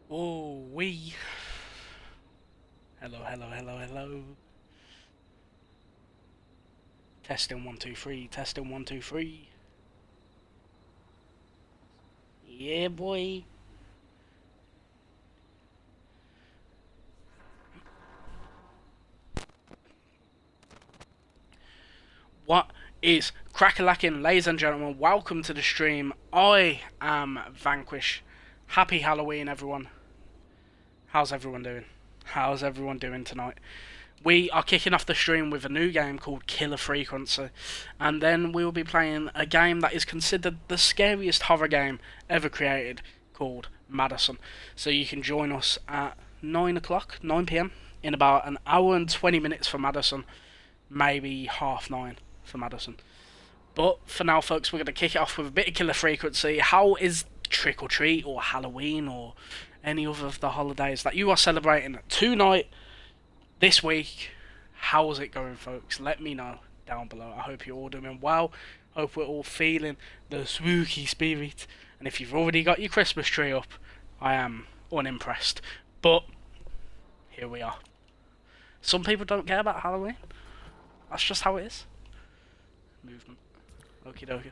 Oh, we. Hello, hello, hello, hello. Testing 1 2 3. Testing 1 2 3. Yeah, boy. What is crackalacking, ladies and gentlemen? Welcome to the stream. I am Vanquish. Happy Halloween, everyone. How's everyone doing? How's everyone doing tonight? We are kicking off the stream with a new game called Killer Frequency, and then we will be playing a game that is considered the scariest horror game ever created, called Madison. So you can join us at 9 o'clock, 9 pm, in about an hour and 20 minutes for Madison, maybe 9:30 for Madison. But for now, folks, we're going to kick it off with a bit of Killer Frequency. How is Trick or Treat or Halloween or any other of the holidays that you are celebrating tonight, this week? How's it going, folks? Let me know down below. I hope you're all doing well. Hope we're all feeling the spooky spirit. And if you've already got your Christmas tree up, I am unimpressed. But here we are. Some people don't care about Halloween. That's just how it is. Movement. Okie dokie.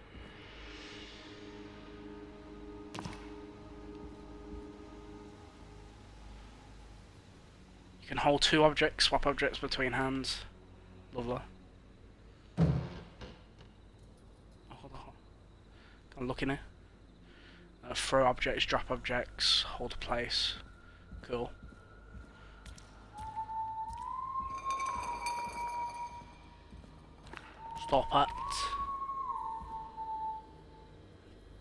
You can hold two objects, swap objects between hands. Lovely. Oh, hold on. Can look in here. Throw objects, drop objects, hold a place. Cool. Stop at.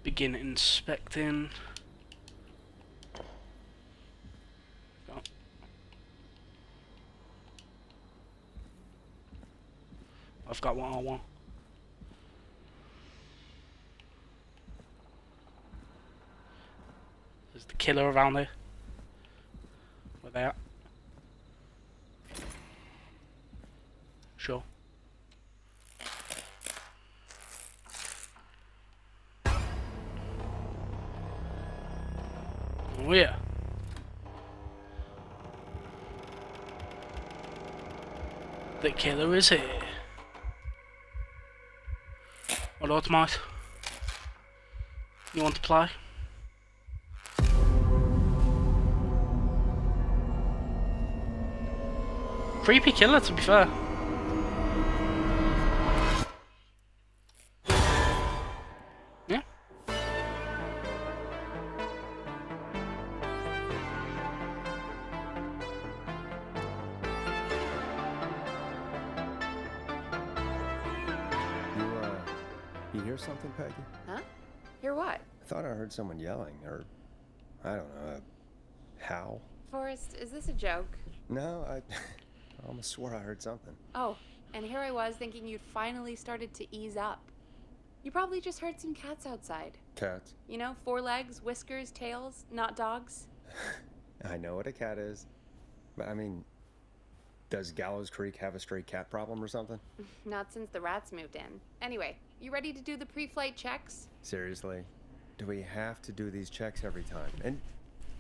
Begin inspecting. Go. I've got what I want. There's the killer around here. Where they at? Sure. Oh yeah. The killer is here. Alright, mate. You want to play? Creepy killer, to be fair. Yeah. You hear something, Peggy? Huh? Hear what? I thought I heard someone yelling, or I don't know, a howl. Forrest, is this a joke? No, I almost swore I heard something. Oh, and here I was thinking you'd finally started to ease up. You probably just heard some cats outside. Cats? You know, 4 legs, whiskers, tails, not dogs. I know what a cat is, but I mean, does Gallows Creek have a stray cat problem or something? Not since the rats moved in. Anyway, you ready to do the pre-flight checks? Seriously? Do we have to do these checks every time? And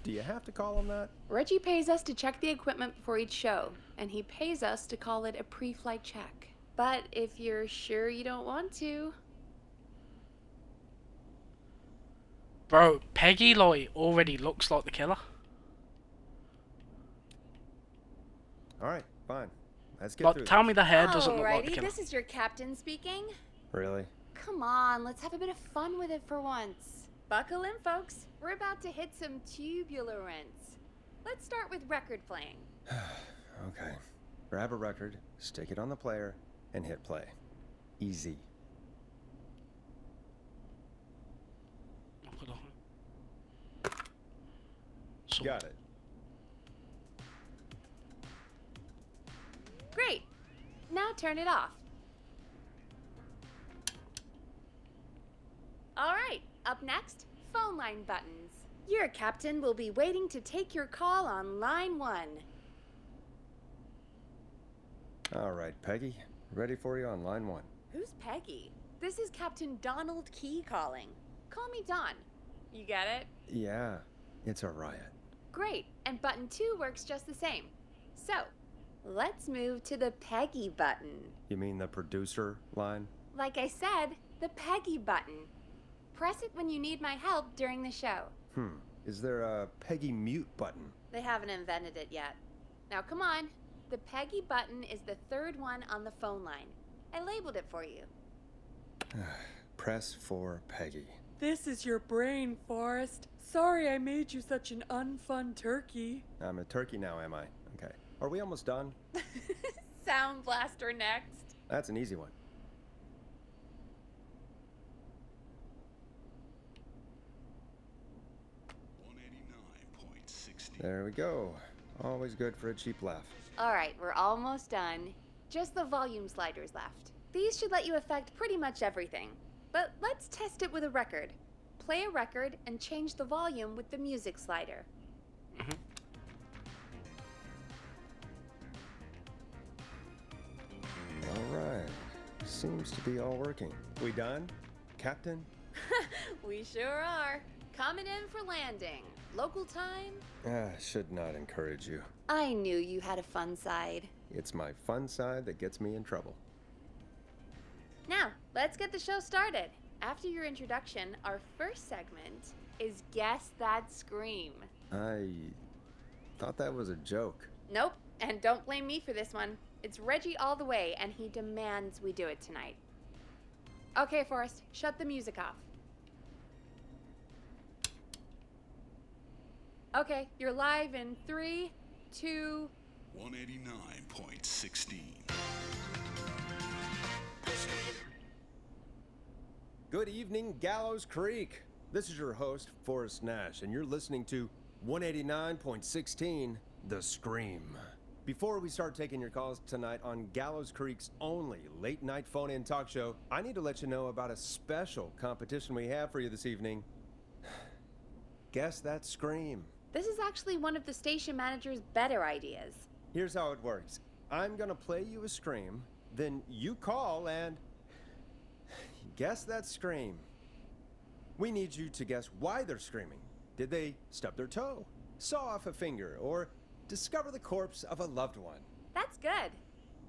do you have to call them that? Reggie pays us to check the equipment before each show, and he pays us to call it a pre-flight check. But if you're sure you don't want to... Bro, Peggy Lloyd already looks like the killer. Alright, fine. Let's get through Tell this. me the hair doesn't look like the Alrighty, killer. this is your captain speaking. Really? Come on, let's have a bit of fun with it for once. Buckle in, folks. We're about to hit some tubular rents. Let's start with record playing. Okay. Grab a record, stick it on the player, and hit play. Easy. So, Got it. Great. Now turn it off. All right, up next, phone line buttons. Your captain will be waiting to take your call on line 1. All right, Peggy. Ready for you on line 1. Who's Peggy? This is Captain Donald Key calling. Call me Don. You get it? Yeah, it's a riot. Great, and button 2 works just the same. So, let's move to the Peggy button. You mean the producer line? Like I said, the Peggy button. Press it when you need my help during the show. Is there a Peggy mute button? They haven't invented it yet. Now come on. The Peggy button is the third one on the phone line. I labeled it for you. Press for Peggy. This is your brain, Forrest. Sorry I made you such an unfun turkey. I'm a turkey now, am I? Okay. Are we almost done? Sound blaster next. That's an easy one. There we go. Always good for a cheap laugh. Alright, we're almost done. Just the volume sliders left. These should let you affect pretty much everything. But let's test it with a record. Play a record and change the volume with the music slider. All right. Seems to be all working. We done, Captain? We sure are. Coming in for landing. Local time? Should not encourage you. I knew you had a fun side. It's my fun side that gets me in trouble. Now, let's get the show started. After your introduction, our first segment is Guess That Scream. I thought that was a joke. Nope, and don't blame me for this one. It's Reggie all the way, and he demands we do it tonight. Okay, Forrest, shut the music off. Okay, you're live in 3, 2... 189.16. Good evening, Gallows Creek. This is your host, Forrest Nash, and you're listening to 189.16, The Scream. Before we start taking your calls tonight on Gallows Creek's only late-night phone-in talk show, I need to let you know about a special competition we have for you this evening. Guess That Scream. This is actually one of the station manager's better ideas. Here's how it works. I'm gonna play you a scream, then you call and guess that scream. We need you to guess why they're screaming. Did they stub their toe, saw off a finger, or discover the corpse of a loved one? That's good.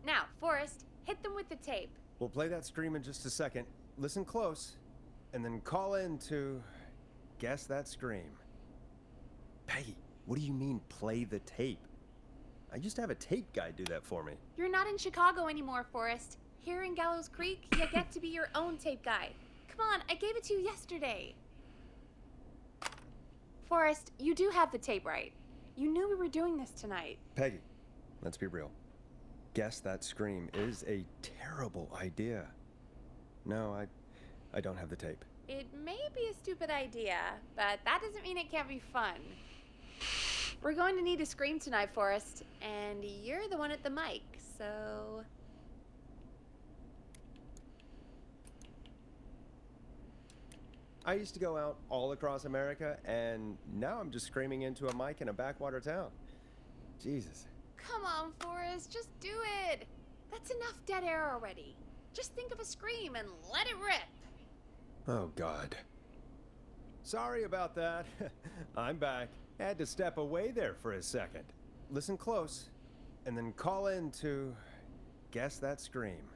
Now, Forrest, hit them with the tape. We'll play that scream in just a second. Listen close, and then call in to guess that scream. Peggy, what do you mean play the tape? I used to have a tape guy do that for me. You're not in Chicago anymore, Forrest. Here in Gallows Creek, you get to be your own tape guy. Come on, I gave it to you yesterday. Forrest, you do have the tape right. You knew we were doing this tonight. Peggy, let's be real. Guess that scream is a terrible idea. No, I don't have the tape. It may be a stupid idea, but that doesn't mean it can't be fun. We're going to need a scream tonight, Forrest, and you're the one at the mic, so... I used to go out all across America, and now I'm just screaming into a mic in a backwater town. Jesus. Come on, Forrest, just do it. That's enough dead air already. Just think of a scream and let it rip. Oh, God. Sorry about that. I'm back. Had to step away there for a second. Listen close, and then call in to guess that scream.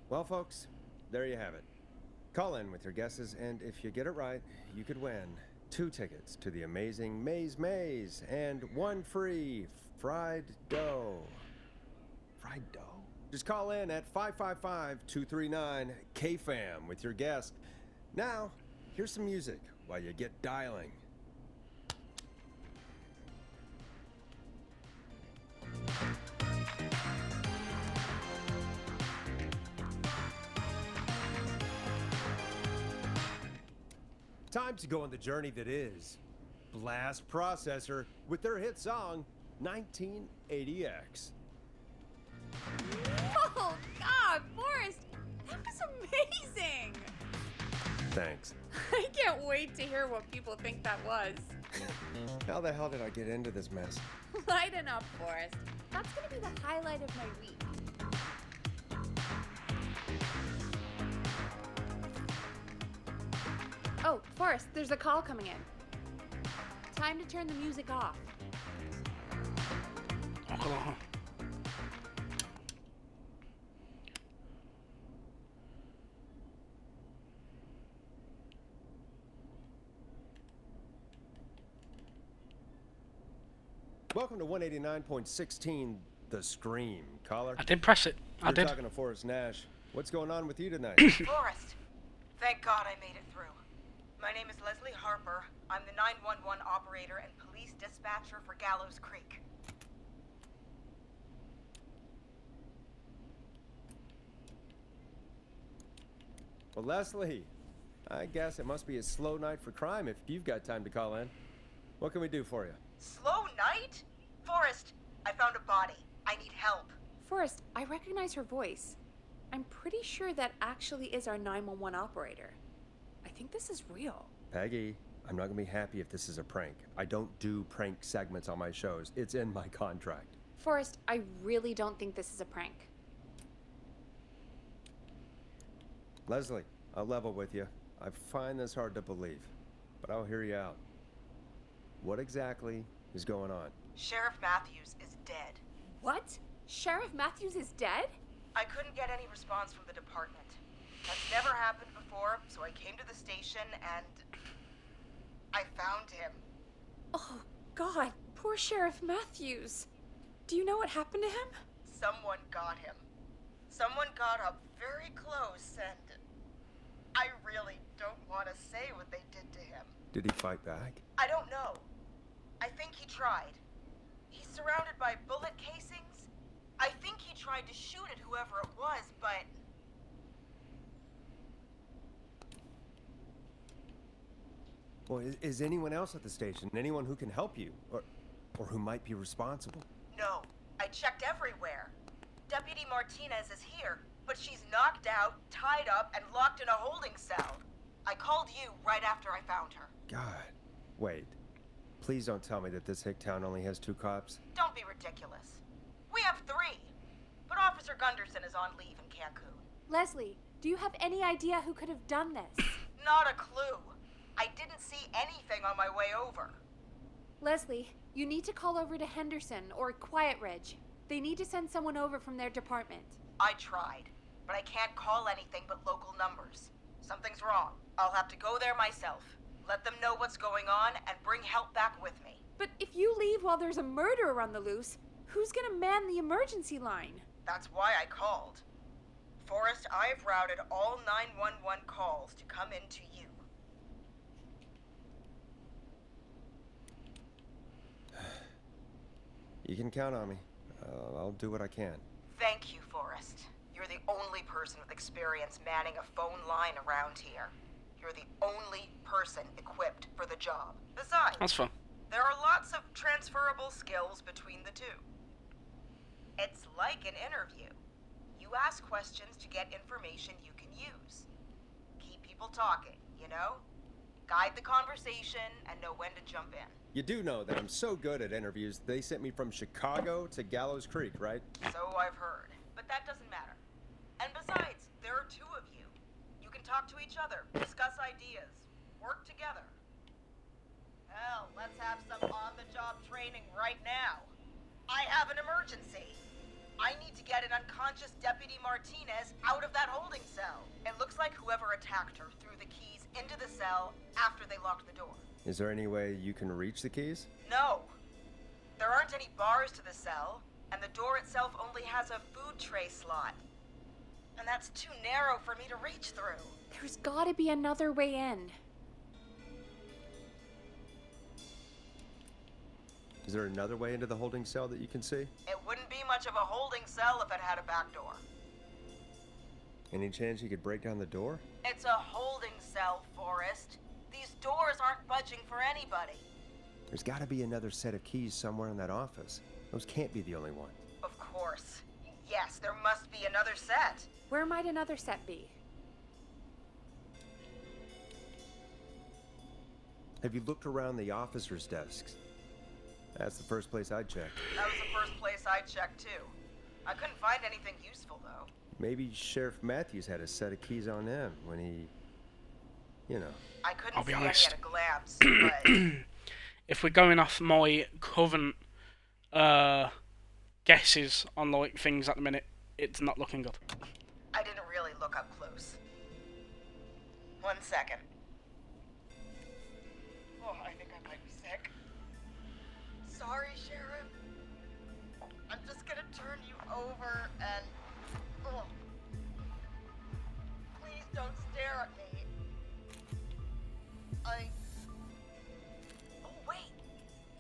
Well, folks, there you have it. Call in with your guesses, and if you get it right, you could win 2 tickets to the amazing Maze Maze and 1 free fried dough. Fried dough? Just call in at 555-239-KFAM with your guess. Now, here's some music while you get dialing. Time to go on the journey that is Blast Processor with their hit song 1980X. Oh, God, Forrest, that was amazing! Thanks. I can't wait to hear what people think that was. How the hell did I get into this mess? Lighten up, Forrest. That's gonna be the highlight of my week. Oh, Forrest, there's a call coming in. Time to turn the music off. Oklahoma. Welcome to 189.16, The Scream. Caller? I did press it. I You're did. talking to Forrest Nash. What's going on with you tonight? Forrest, thank God I made it through. My name is Leslie Harper. I'm the 911 operator and police dispatcher for Gallows Creek. Well, Leslie, I guess it must be a slow night for crime if you've got time to call in. What can we do for you? Slow night? Forrest, I found a body. I need help. Forrest, I recognize her voice. I'm pretty sure that actually is our 911 operator. I think this is real. Peggy, I'm not gonna be happy if this is a prank. I don't do prank segments on my shows. It's in my contract. Forrest, I really don't think this is a prank. Leslie, I'll level with you. I find this hard to believe, but I'll hear you out. What exactly is going on? Sheriff Matthews is dead. What? Sheriff Matthews is dead? I couldn't get any response from the department. That's never happened before, so I came to the station and I found him. Oh, God. Poor Sheriff Matthews. Do you know what happened to him? Someone got him. Someone got up very close and I really don't want to say what they did to him. Did he fight back? I don't know. I think he tried. He's surrounded by bullet casings. I think he tried to shoot at whoever it was, but... Well, is anyone else at the station? Anyone who can help you? Or who might be responsible? No. I checked everywhere. Deputy Martinez is here, but she's knocked out, tied up, and locked in a holding cell. I called you right after I found her. God. Wait. Please don't tell me that this hick town only has 2 cops. Don't be ridiculous. We have 3. But Officer Gunderson is on leave in Cancun. Leslie, do you have any idea who could have done this? Not a clue. I didn't see anything on my way over. Leslie, you need to call over to Henderson or Quiet Ridge. They need to send someone over from their department. I tried, but I can't call anything but local numbers. Something's wrong. I'll have to go there myself. Let them know what's going on and bring help back with me. But if you leave while there's a murderer on the loose, who's gonna man the emergency line? That's why I called. Forrest, I've routed all 911 calls to come in to you. You can count on me. I'll do what I can. Thank you, Forrest. You're the only person with experience manning a phone line around here. You're the only person equipped for the job. Besides, That's fun. there are lots of transferable skills between the two. It's like an interview. You ask questions to get information you can use. Keep people talking, you know? Guide the conversation and know when to jump in. You do know that I'm so good at interviews, they sent me from Chicago to Gallows Creek, right? So I've heard. But that doesn't matter. And besides, there are 2 of you. You can talk to each other, discuss ideas, work together. Hell, let's have some on-the-job training right now. I have an emergency. I need to get an unconscious Deputy Martinez out of that holding cell. It looks like whoever attacked her threw the keys into the cell after they locked the door. Is there any way you can reach the keys? No. There aren't any bars to the cell, and the door itself only has a food tray slot. And that's too narrow for me to reach through. There's gotta be another way in. Is there another way into the holding cell that you can see? It wouldn't be much of a holding cell if it had a back door. Any chance you could break down the door? It's a holding cell, Forrest. These doors aren't budging for anybody. There's gotta be another set of keys somewhere in that office. Those can't be the only one. Of course. Yes, there must be another set. Where might another set be? Have you looked around the officers' desks? That's the first place I'd check. That was the first place I checked, too. I couldn't find anything useful, though. Maybe Sheriff Matthews had a set of keys on him when he... You know. I couldn't I'll be see honest. any at a glance, but... If we're going off my current guesses on like things at the minute, it's not looking good. I didn't really look up close. 1 second. Oh, I think I might be sick. Sorry, Sheriff. I'm just gonna turn you over and... Ugh. Please don't stare at me. Oh, wait.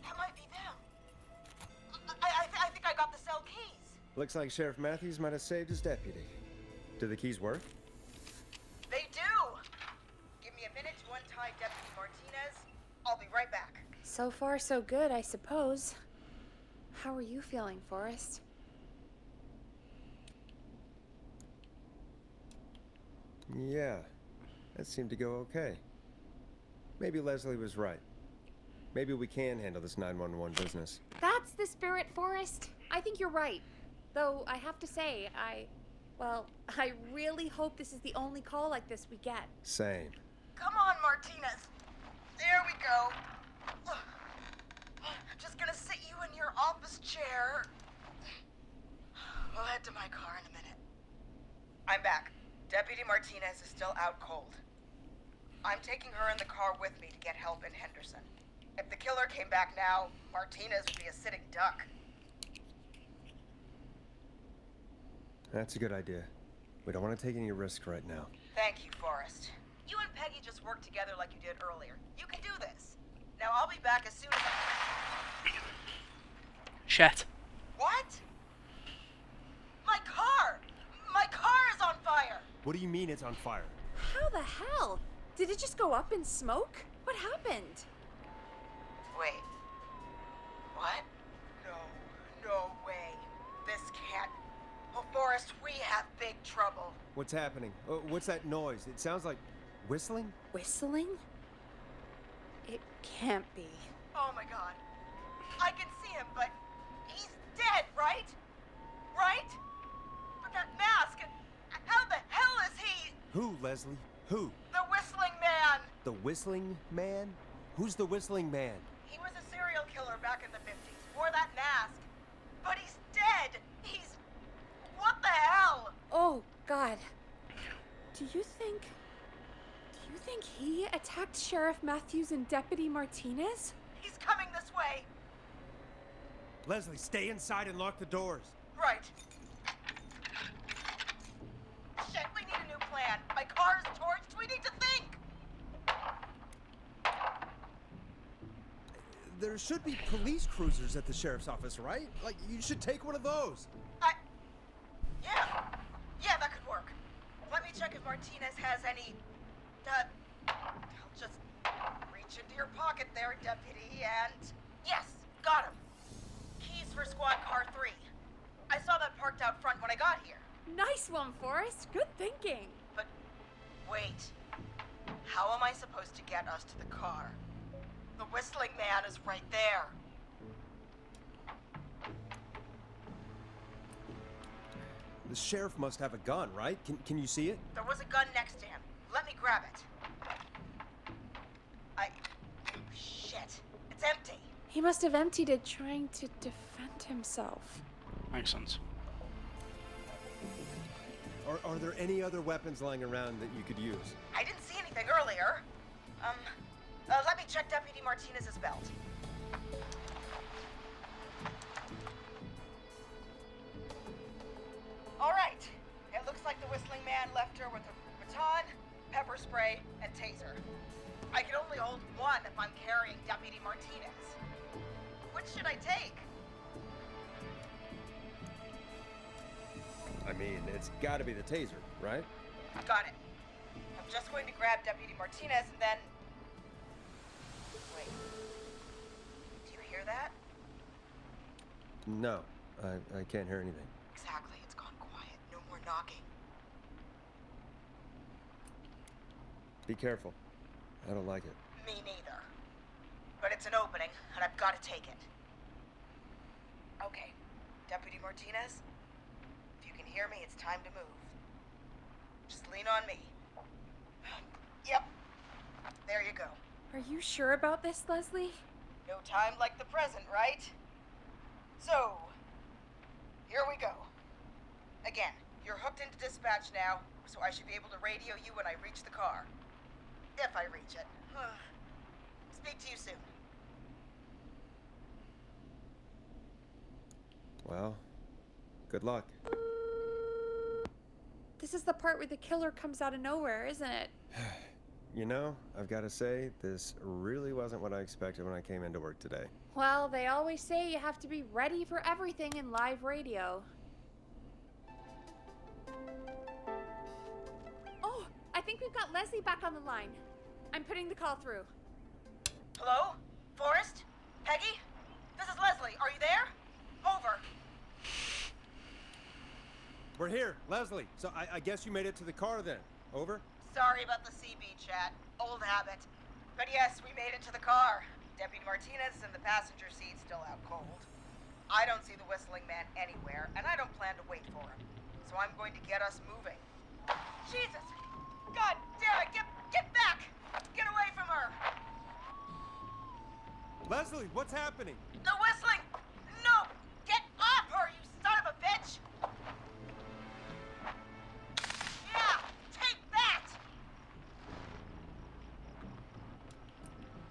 That might be them. I think I got the cell keys. Looks like Sheriff Matthews might have saved his deputy. Do the keys work? They do! Give me a minute to untie Deputy Martinez. I'll be right back. So far, so good, I suppose. How are you feeling, Forrest? Yeah, that seemed to go okay. Maybe Leslie was right. Maybe we can handle this 911 business. That's the spirit, Forrest. I think you're right. Though, I have to say, I really hope this is the only call like this we get. Same. Come on, Martinez. There we go. Just gonna sit you in your office chair. We'll head to my car in a minute. I'm back. Deputy Martinez is still out cold. I'm taking her in the car with me to get help in Henderson. If the killer came back now, Martinez would be a sitting duck. That's a good idea. We don't want to take any risk right now. Thank you, Forrest. You and Peggy just worked together like you did earlier. You can do this. Now I'll be back as soon as Shit. What? My car! My car is on fire! What do you mean it's on fire? How the hell? Did it just go up in smoke? What happened? Wait. What? No way. This can't... Well, Forrest, we have big trouble. What's happening? What's that noise? It sounds like whistling? Whistling? It can't be. Oh my god. I can see him, but he's dead, right? Right? But that mask, how the hell is he? Who, Leslie? Who? The Whistling Man! The Whistling Man? Who's the Whistling Man? He was a serial killer back in the 50s, wore that mask. But he's dead! He's... What the hell? Oh, God. Do you think he attacked Sheriff Matthews and Deputy Martinez? He's coming this way. Leslie, stay inside and lock the doors. Right. Shit, we need a new plan. My car is torched. We need to think. There should be police cruisers at the sheriff's office, right? Like, you should take one of those. Yeah, that could work. Let me check if Martinez has any... I'll just reach into your pocket there, Deputy, and... Yes, got him. Keys for Squad Car 3. I saw that parked out front when I got here. Nice one, Forrest. Good thinking. But, wait. How am I supposed to get us to the car? The Whistling Man is right there. The sheriff must have a gun, right? Can you see it? There was a gun next to him. Let me grab it. Shit. It's empty. He must have emptied it trying to defend himself. Makes sense. Are there any other weapons lying around that you could use? I didn't see anything earlier. Let me check Deputy Martinez's belt. All right. It looks like the Whistling Man left her with a baton, pepper spray, and taser. I can only hold one if I'm carrying Deputy Martinez. Which should I take? I mean, it's gotta be the taser, right? Got it. I'm just going to grab Deputy Martinez and then... Wait. Do you hear that? No, I can't hear anything. Exactly. It's gone quiet. No more knocking. Be careful. I don't like it. Me neither. but it's an opening, and I've got to take it. Okay, Deputy Martinez, if you can hear me, it's time to move. Just lean on me. Yep, there you go. Are you sure about this, Leslie? No time like the present, right? So, here we go. Again, you're hooked into dispatch now, so I should be able to radio you when I reach the car. If I reach it. Speak to you soon. Well, good luck. This is the part where the killer comes out of nowhere, isn't it? You know, I've got to say, this really wasn't what I expected when I came into work today. Well, they always say you have to be ready for everything in live radio. Oh, I think we've got Leslie back on the line. I'm putting the call through. Hello? Forrest? Peggy? This is Leslie. Are you there? Over. We're here, Leslie. So I guess you made it to the car then. Over? Sorry about the CB chat. Old habit. But yes, we made it to the car. Deputy Martinez is in the passenger seat, still out cold. I don't see the whistling man anywhere, and I don't plan to wait for him. So I'm going to get us moving. Jesus! God damn it! Get back! Get away from her! Leslie, what's happening? The whistling! No! Get off her, you son of a bitch! Yeah! Take that!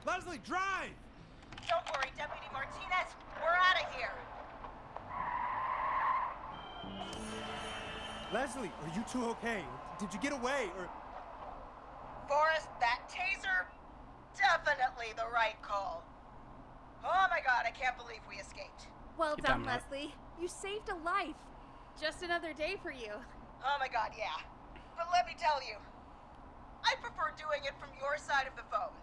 Leslie, drive! Don't worry, Deputy Martinez. We're out of here. Leslie, are you two okay? Did you get away, or... Forrest, that taser, definitely the right call. Oh my god, I can't believe we escaped. Well You're done, damn right. Leslie. You saved a life. Just another day for you. Oh my god, yeah. But let me tell you, I prefer doing it from your side of the phone.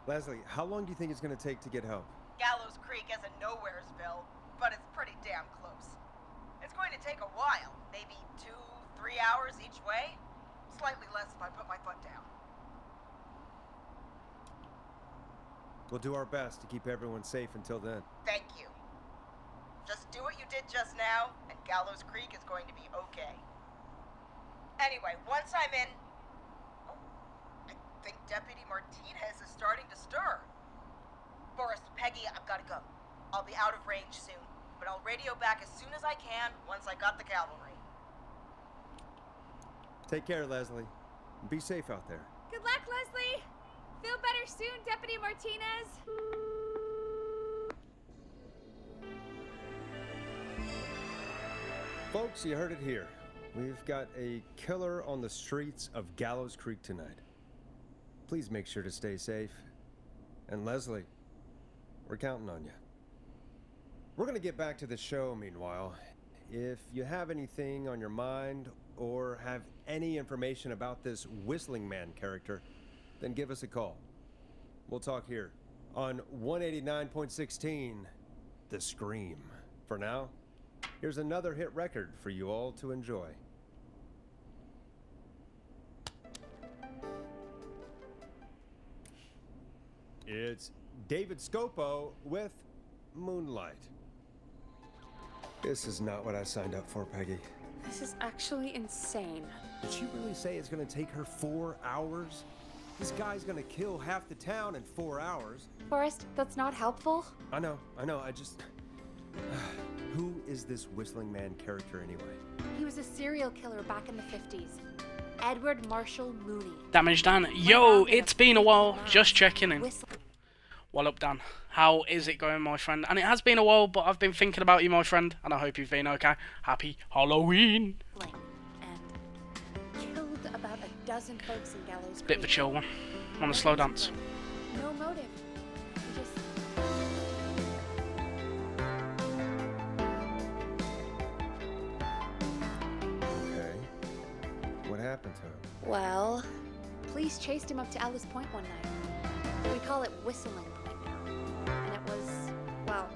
Leslie, how long do you think it's going to take to get help? Gallows Creek isn't Nowheresville, but it's pretty damn close. It's going to take a while, maybe 2-3 hours each way. Slightly less if I put my foot down. We'll do our best to keep everyone safe until then. Thank you. Just do what you did just now, and Gallows Creek is going to be okay. Anyway, once I'm in... Oh, I think Deputy Martinez is starting to stir. Forrest, Peggy, I've got to go. I'll be out of range soon, but I'll radio back as soon as I can once I got the cavalry. Take care, Leslie. Be safe out there. Good luck, Leslie. Feel better soon, Deputy Martinez. Folks, you heard it here. We've got a killer on the streets of Gallows Creek tonight. Please make sure to stay safe. And Leslie, we're counting on you. We're going to get back to the show meanwhile. If you have anything on your mind or have any information about this Whistling Man character, then give us a call. We'll talk here on 189.16, The Scream. For now, here's another hit record for you all to enjoy. It's David Scopo with Moonlight. This is not what I signed up for, Peggy. This is actually insane. Did she really say it's gonna take her 4 hours? This guy's gonna kill half the town in 4 hours. Forrest, that's not helpful. I know, I just... Who is this Whistling Man character anyway? He was a serial killer back in the 50s. Edward Marshall Mooney. Damage Dan. Yo, it's been a while. Just checking in. What up, Dan? How is it going, my friend? And it has been a while, but I've been thinking about you, my friend, and I hope you've been okay. Happy Halloween. And killed about a dozen folks in Gallows Creek. Bit of a chill one. On a slow dance. No motive. Just... Okay. What happened to him? Well, police chased him up to Ellis Point one night. We call it Whistling Point now. And it was, well,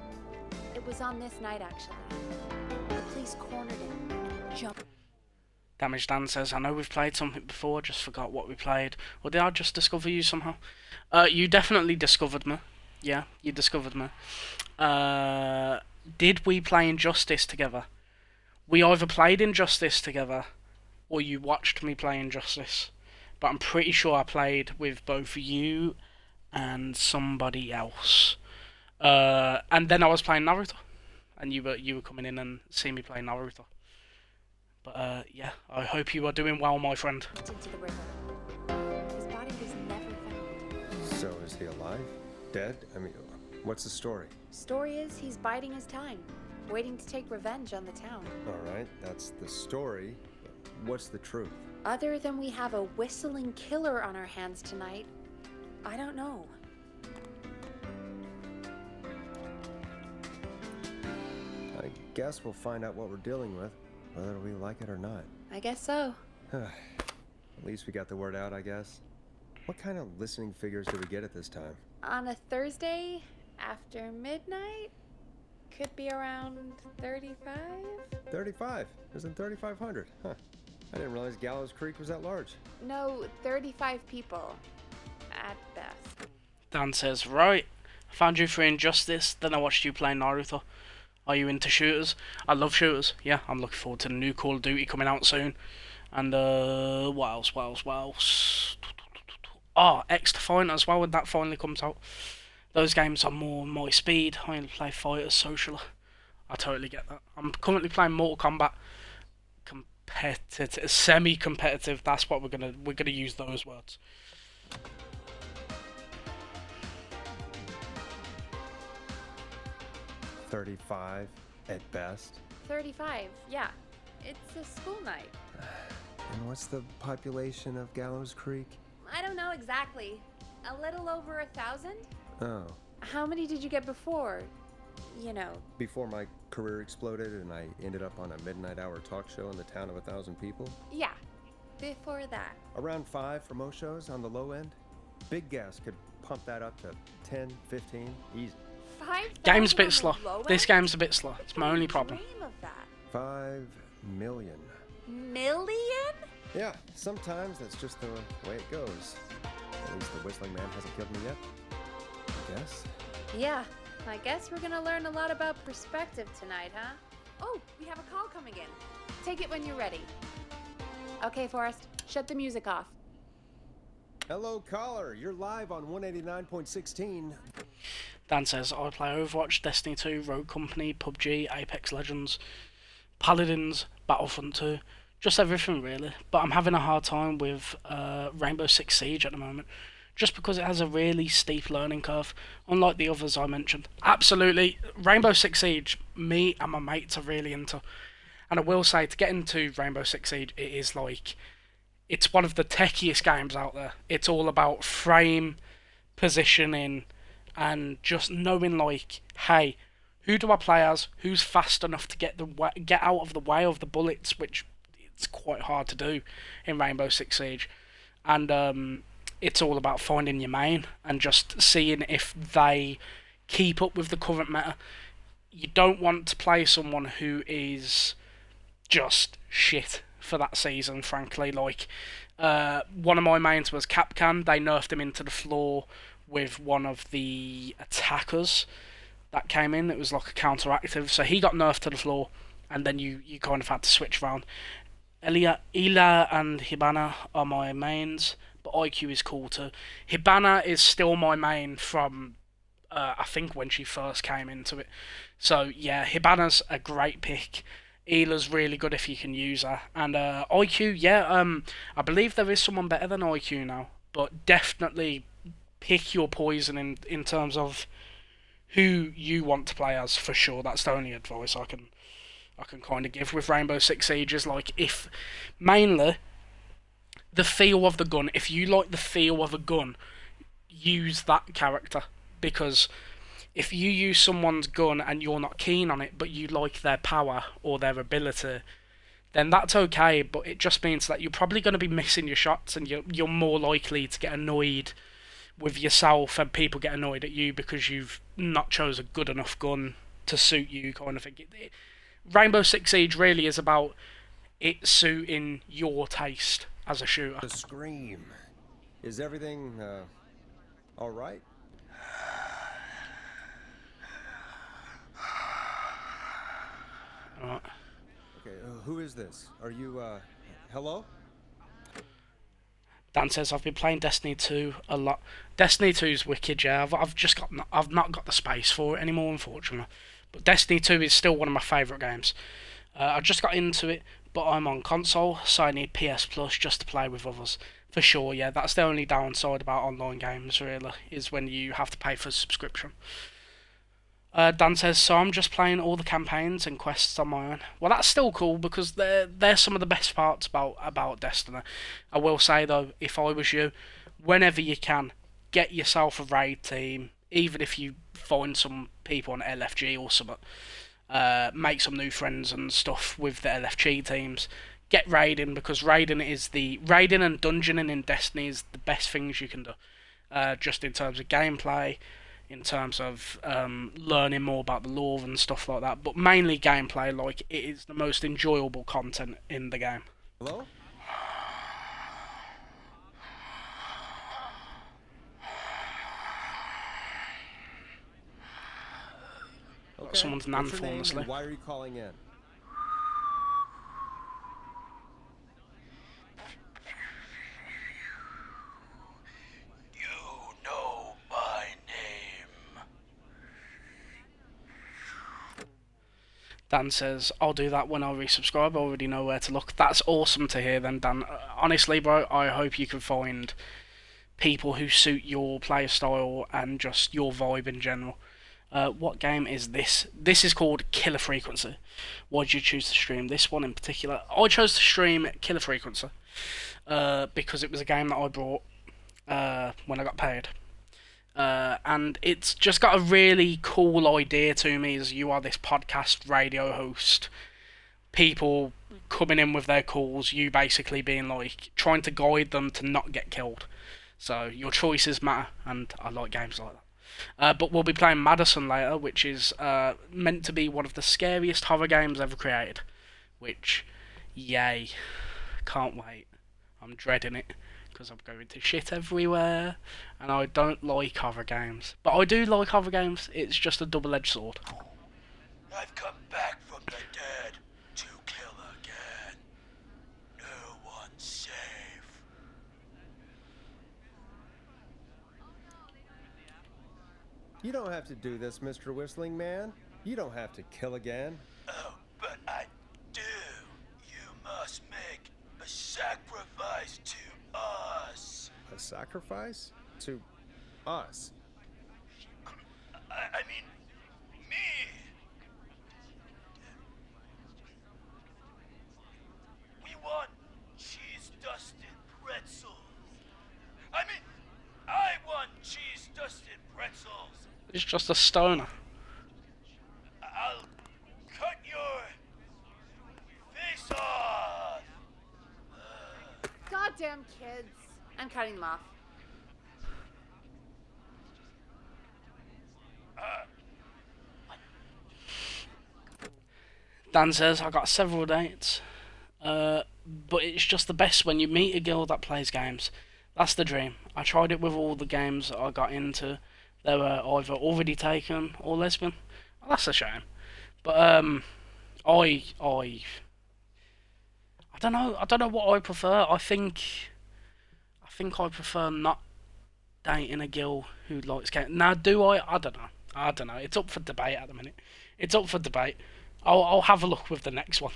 it was on this night actually. The police cornered him and he jumped. Damage Dan says, I know we've played something before, just forgot what we played. Or did I just discover you somehow? You definitely discovered me. Yeah, you discovered me. Did we play Injustice together? We either played Injustice together, or you watched me play Injustice. But I'm pretty sure I played with both you and somebody else. And then I was playing Naruto, and you were coming in and seeing me play Naruto. But yeah, I hope you are doing well, my friend. Into the river. His body was never found. So is he alive? Dead? I mean, what's the story? Story is he's biding his time, waiting to take revenge on the town. All right, that's the story. What's the truth? Other than we have a whistling killer on our hands tonight, I don't know. I guess we'll find out what we're dealing with, whether we like it or not. I guess so. At least we got the word out, I guess. What kind of listening figures do we get at this time? On a Thursday after midnight, could be around 35? 35. Isn't 3,500? Huh. I didn't realize Gallows Creek was that large. No, 35 people. At best. Dan says, right, I found you for Injustice, then I watched you play Naruto. Are you into shooters? I love shooters. Yeah, I'm looking forward to the new Call of Duty coming out soon. And, what else? Oh, X Defiant as well when that finally comes out. Those games are more my speed. I only play fighters socially. I totally get that. I'm currently playing Mortal Kombat competitive, semi-competitive. That's what we're gonna use those words. $35 at best. 35, yeah. It's a school night. And what's the population of Gallows Creek? I don't know exactly. A little over 1,000? Oh. How many did you get before? You know. Before my career exploded and I ended up on a midnight hour talk show in the town of 1,000 people? Yeah. Before that. Around 5 for most shows on the low end. Big Gas could pump that up to 10, 15, easy. 5,000 Game's a bit on slow. the low This end? game's a bit slow. It's my only problem. Dream of that. 5 million. Million? Yeah, sometimes that's just the way it goes. At least the Whistling Man hasn't killed me yet. I guess. Yeah. I guess we're gonna learn a lot about perspective tonight, huh? Oh, we have a call coming in. Take it when you're ready. Okay, Forrest, shut the music off. Hello, caller. You're live on 189.16. Dan says, I play Overwatch, Destiny 2, Rogue Company, PUBG, Apex Legends, Paladins, Battlefront 2, just everything really. But I'm having a hard time with Rainbow Six Siege at the moment, just because it has a really steep learning curve, unlike the others I mentioned. Absolutely, Rainbow Six Siege, me and my mates are really into. And I will say, to get into Rainbow Six Siege, it is like, it's one of the techiest games out there. It's all about frame, positioning, and just knowing like, hey, who do I play as? Who's fast enough to get out of the way of the bullets, which it's quite hard to do in Rainbow Six Siege. And it's all about finding your main and just seeing if they keep up with the current meta. You don't want to play someone who is just shit for that season, frankly. Like, one of my mains was Capcan. They nerfed him into the floor with one of the attackers that came in. It was like a counteractive, so he got nerfed to the floor, and then you kind of had to switch around. Ila and Hibana are my mains, but IQ is cool too. Hibana is still my main from I think when she first came into it. So yeah, Hibana's a great pick. Ila's really good if you can use her. And IQ, yeah, I believe there is someone better than IQ now, but definitely pick your poison in terms of who you want to play as, for sure. That's the only advice I can kind of give with Rainbow Six Siege. Is like, if mainly the feel of the gun, if you like the feel of a gun, use that character, because if you use someone's gun and you're not keen on it, but you like their power or their ability, then that's okay, but it just means that you're probably going to be missing your shots, and you're more likely to get annoyed with yourself, and people get annoyed at you because you've not chose a good enough gun to suit you, kind of thing. Rainbow Six Siege really is about it suiting your taste as a shooter. The Scream. Is everything, all right? Right. Okay, who is this? Are you, hello? Dan says I've been playing Destiny 2 a lot. Destiny 2's wicked, yeah. I've not got the space for it anymore, unfortunately. But Destiny 2 is still one of my favourite games. I just got into it, but I'm on console, so I need PS Plus just to play with others. For sure, yeah. That's the only downside about online games, really, is when you have to pay for a subscription. Dan says, so I'm just playing all the campaigns and quests on my own. Well, that's still cool because they're some of the best parts about Destiny. I will say though, if I was you, whenever you can, get yourself a raid team, even if you find some people on LFG or something. Make some new friends and stuff with the LFG teams. Get raiding because raiding and dungeoning in Destiny is the best things you can do. Just in terms of gameplay, in terms of learning more about the lore and stuff like that, but mainly gameplay. Like, it is the most enjoyable content in the game. Hello? Okay. Someone's nan What's your falling name asleep. and why are you calling in? You know my name. Dan says, I'll do that when I resubscribe. I already know where to look. That's awesome to hear then, Dan. Honestly, bro, I hope you can find people who suit your player style and just your vibe in general. What game is this? This is called Killer Frequency. Why did you choose to stream this one in particular? I chose to stream Killer Frequency because it was a game that I bought when I got paid. And it's just got a really cool idea to me, as you are this podcast radio host. People coming in with their calls, you basically being like, trying to guide them to not get killed. So your choices matter, and I like games like that. But we'll be playing Madison later, which is meant to be one of the scariest horror games ever created. Which, yay. Can't wait. I'm dreading it, because I'm going to shit everywhere, and I don't like horror games. But I do like horror games, it's just a double-edged sword. I've come back from the dead to kill again. No one's safe. You don't have to do this, Mr. Whistling Man. You don't have to kill again. Oh, but I do. You must make a sacrifice to us. A sacrifice? To us? I mean, me. We want cheese-dusted pretzels. I mean, I want cheese-dusted pretzels. It's just a stoner. I'll cut your face off. Goddamn kids. I'm cutting them off. Dan says, I got several dates, but it's just the best when you meet a girl that plays games. That's the dream. I tried it with all the games that I got into. They were either already taken or lesbian. Well, that's a shame. But I don't know. I don't know what I prefer. I think I prefer not dating a girl who likes games. Now, do I? I don't know. I don't know. It's up for debate at the minute. It's up for debate. I'll have a look with the next one.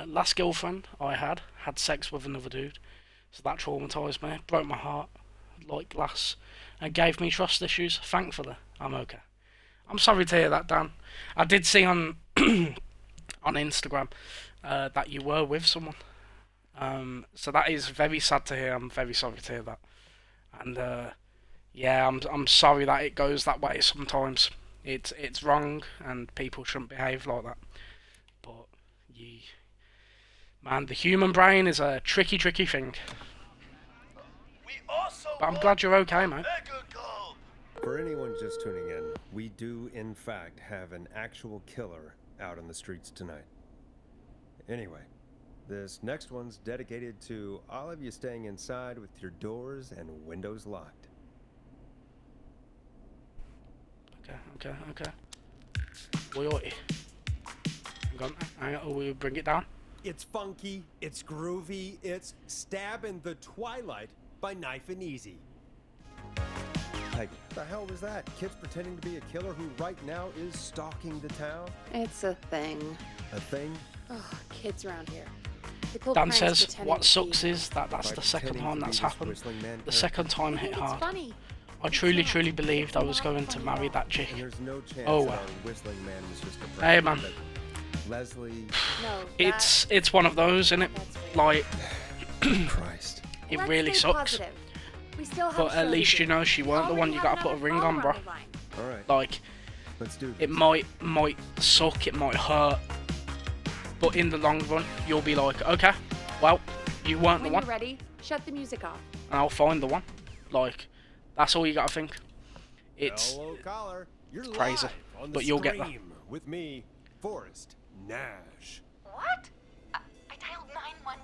Last girlfriend I had sex with another dude, so that traumatised me, broke my heart like glass, and gave me trust issues. Thankfully, I'm okay. I'm sorry to hear that, Dan. I did see on on Instagram that you were with someone, so that is very sad to hear. I'm very sorry to hear that, and yeah, I'm sorry that it goes that way sometimes. It's wrong, and people shouldn't behave like that. But man, the human brain is a tricky thing. We also But I'm glad you're okay, mate. Mega Gold. For anyone just tuning in, we do in fact have an actual killer out on the streets tonight. Anyway, this next one's dedicated to all of you staying inside with your doors and windows locked. Okay. Oi. Hang on, we'll bring it down. It's funky, it's groovy, it's Stab in the Twilight by Knife and Easy. Like, the hell was that? Kids pretending to be a killer who right now is stalking the town? It's a thing. A thing? Oh, kids around here. They pull Dan pranks says, pretending what to sucks be- is that's Like the second pretending time to that's be this happened. Whistling Man The character? second time I hit think it's hard. funny. I truly believed I was going to marry that chick. And there's no chance Oh, that well. our Whistling Man was just a Hey, prank, man. but Leslie... No, It's one of those, isn't it? that's real. Like, Christ. it Let's really stay sucks. positive. We still have But a at show least to you do. know she We weren't the one already you have gotta put a another ring on, caller bro. the line. Alright, Like, let's do this. it might suck, it might hurt, but in the long run, you'll be like, okay, well, you weren't the When one, you're ready, shut the music off. and I'll find the one. Like, that's all you gotta think. It's Hello, caller. You're crazy, live on but the you'll get there. stream with me, Forrest Nash. What? I dialed 911.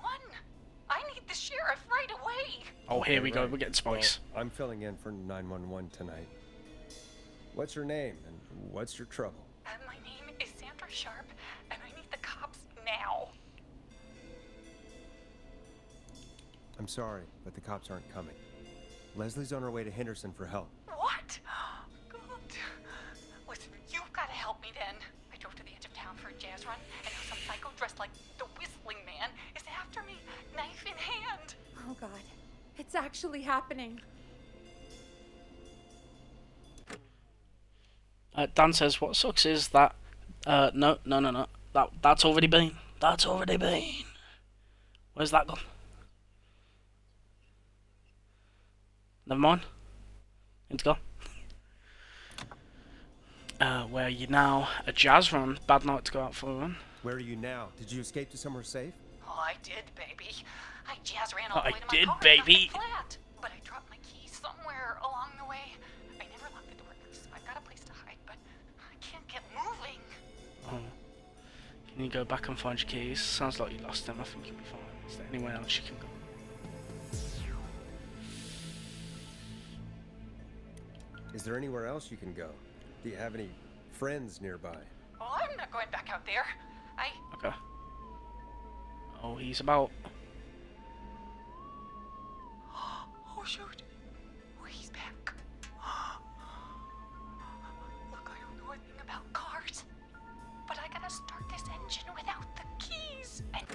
I need the sheriff right away. Oh, here we go, Right. we're getting spice. Well, I'm filling in for 911 tonight. What's your name and what's your trouble? My name is Sandra Sharp, and I need the cops now. I'm sorry, but the cops aren't coming. Leslie's on her way to Henderson for help. What? God. Listen, you've got to help me then. I drove to the edge of town for a jazz run, and now some psycho dressed like the Whistling Man is after me, knife in hand. Oh God, it's actually happening. Dan says, what sucks is that, no, that's already been. That's already been. Where's that gone? Never mind. It's gone. Where are you now? A jazz run. Bad night to go out for a run. Where are you now? Did you escape to somewhere safe? Oh, I did, baby. I jazz ran all the I way to my did, car and baby. left it flat. But I dropped my keys somewhere along the way. I never locked the door, so I've got a place to hide, but I can't get moving. Oh. Can you go back and find your keys? Sounds like you lost them. I think you'll be fine. Is there anywhere else you can go? Is there anywhere else you can go? Do you have any friends nearby? Well, I'm not going back out there. Okay. Oh, he's about. Oh, shoot. Oh, he's back. Look, I don't know anything about cars, but I gotta start this engine without the keys. And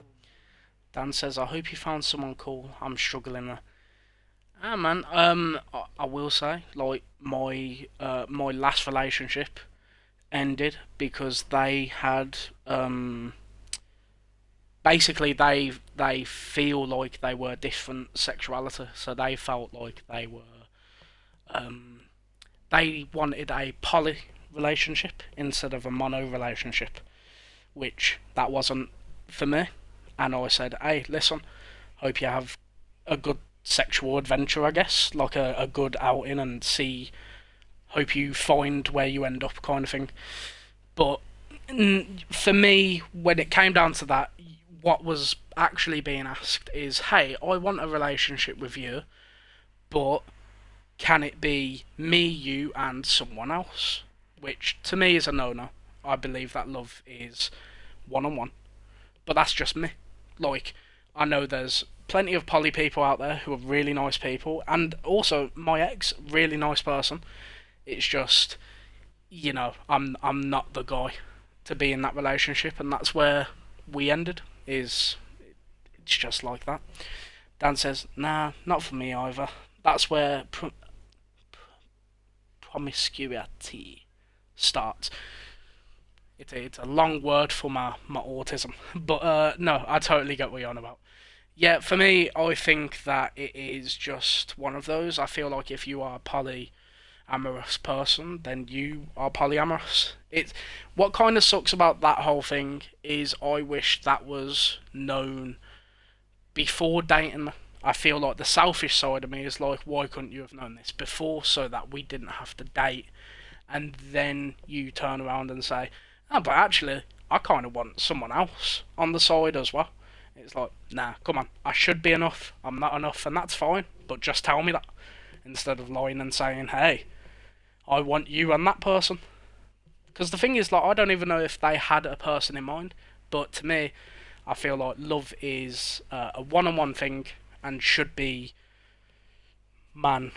Dan says, I hope you found someone cool. I'm struggling there. Ah, man. I will say, like, my last relationship ended because they had basically they feel like they were different sexuality, so they felt like they were they wanted a poly relationship instead of a mono relationship, which that wasn't for me. And I said, hey, listen, hope you have a good sexual adventure, I guess, like a good outing, and see, hope you find where you end up, kind of thing. But for me, when it came down to that, what was actually being asked is, hey, I want a relationship with you, but can it be me, you, and someone else? Which to me is a no-no. I believe that love is one-on-one, but that's just me. Like, I know there's plenty of poly people out there who are really nice people, and also my ex, really nice person. It's just, you know, I'm not the guy to be in that relationship, and that's where we ended. It's just like that. Dan says, nah, not for me either. That's where promiscuity starts. It's a long word for my autism, but no, I totally get what you're on about. Yeah, for me, I think that it is just one of those. I feel like if you are a polyamorous person, then you are polyamorous. What kind of sucks about that whole thing is I wish that was known before dating me. I feel like the selfish side of me is like, why couldn't you have known this before so that we didn't have to date? And then you turn around and say, oh, but actually, I kind of want someone else on the side as well. It's like, nah, come on, I should be enough, I'm not enough, and that's fine, but just tell me that, instead of lying and saying, hey, I want you and that person. Because the thing is, like, I don't even know if they had a person in mind, but to me, I feel like love is a one-on-one thing and should be man,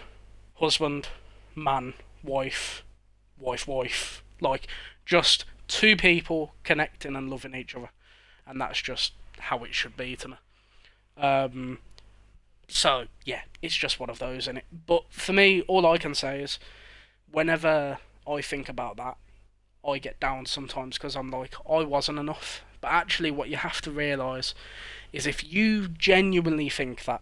husband, man, wife, wife. Like, just two people connecting and loving each other. And that's just how it should be to me. So, yeah, it's just one of those, innit? But for me, all I can say is, whenever I think about that, I get down sometimes because I'm like, I wasn't enough. But actually, what you have to realise is if you genuinely think that,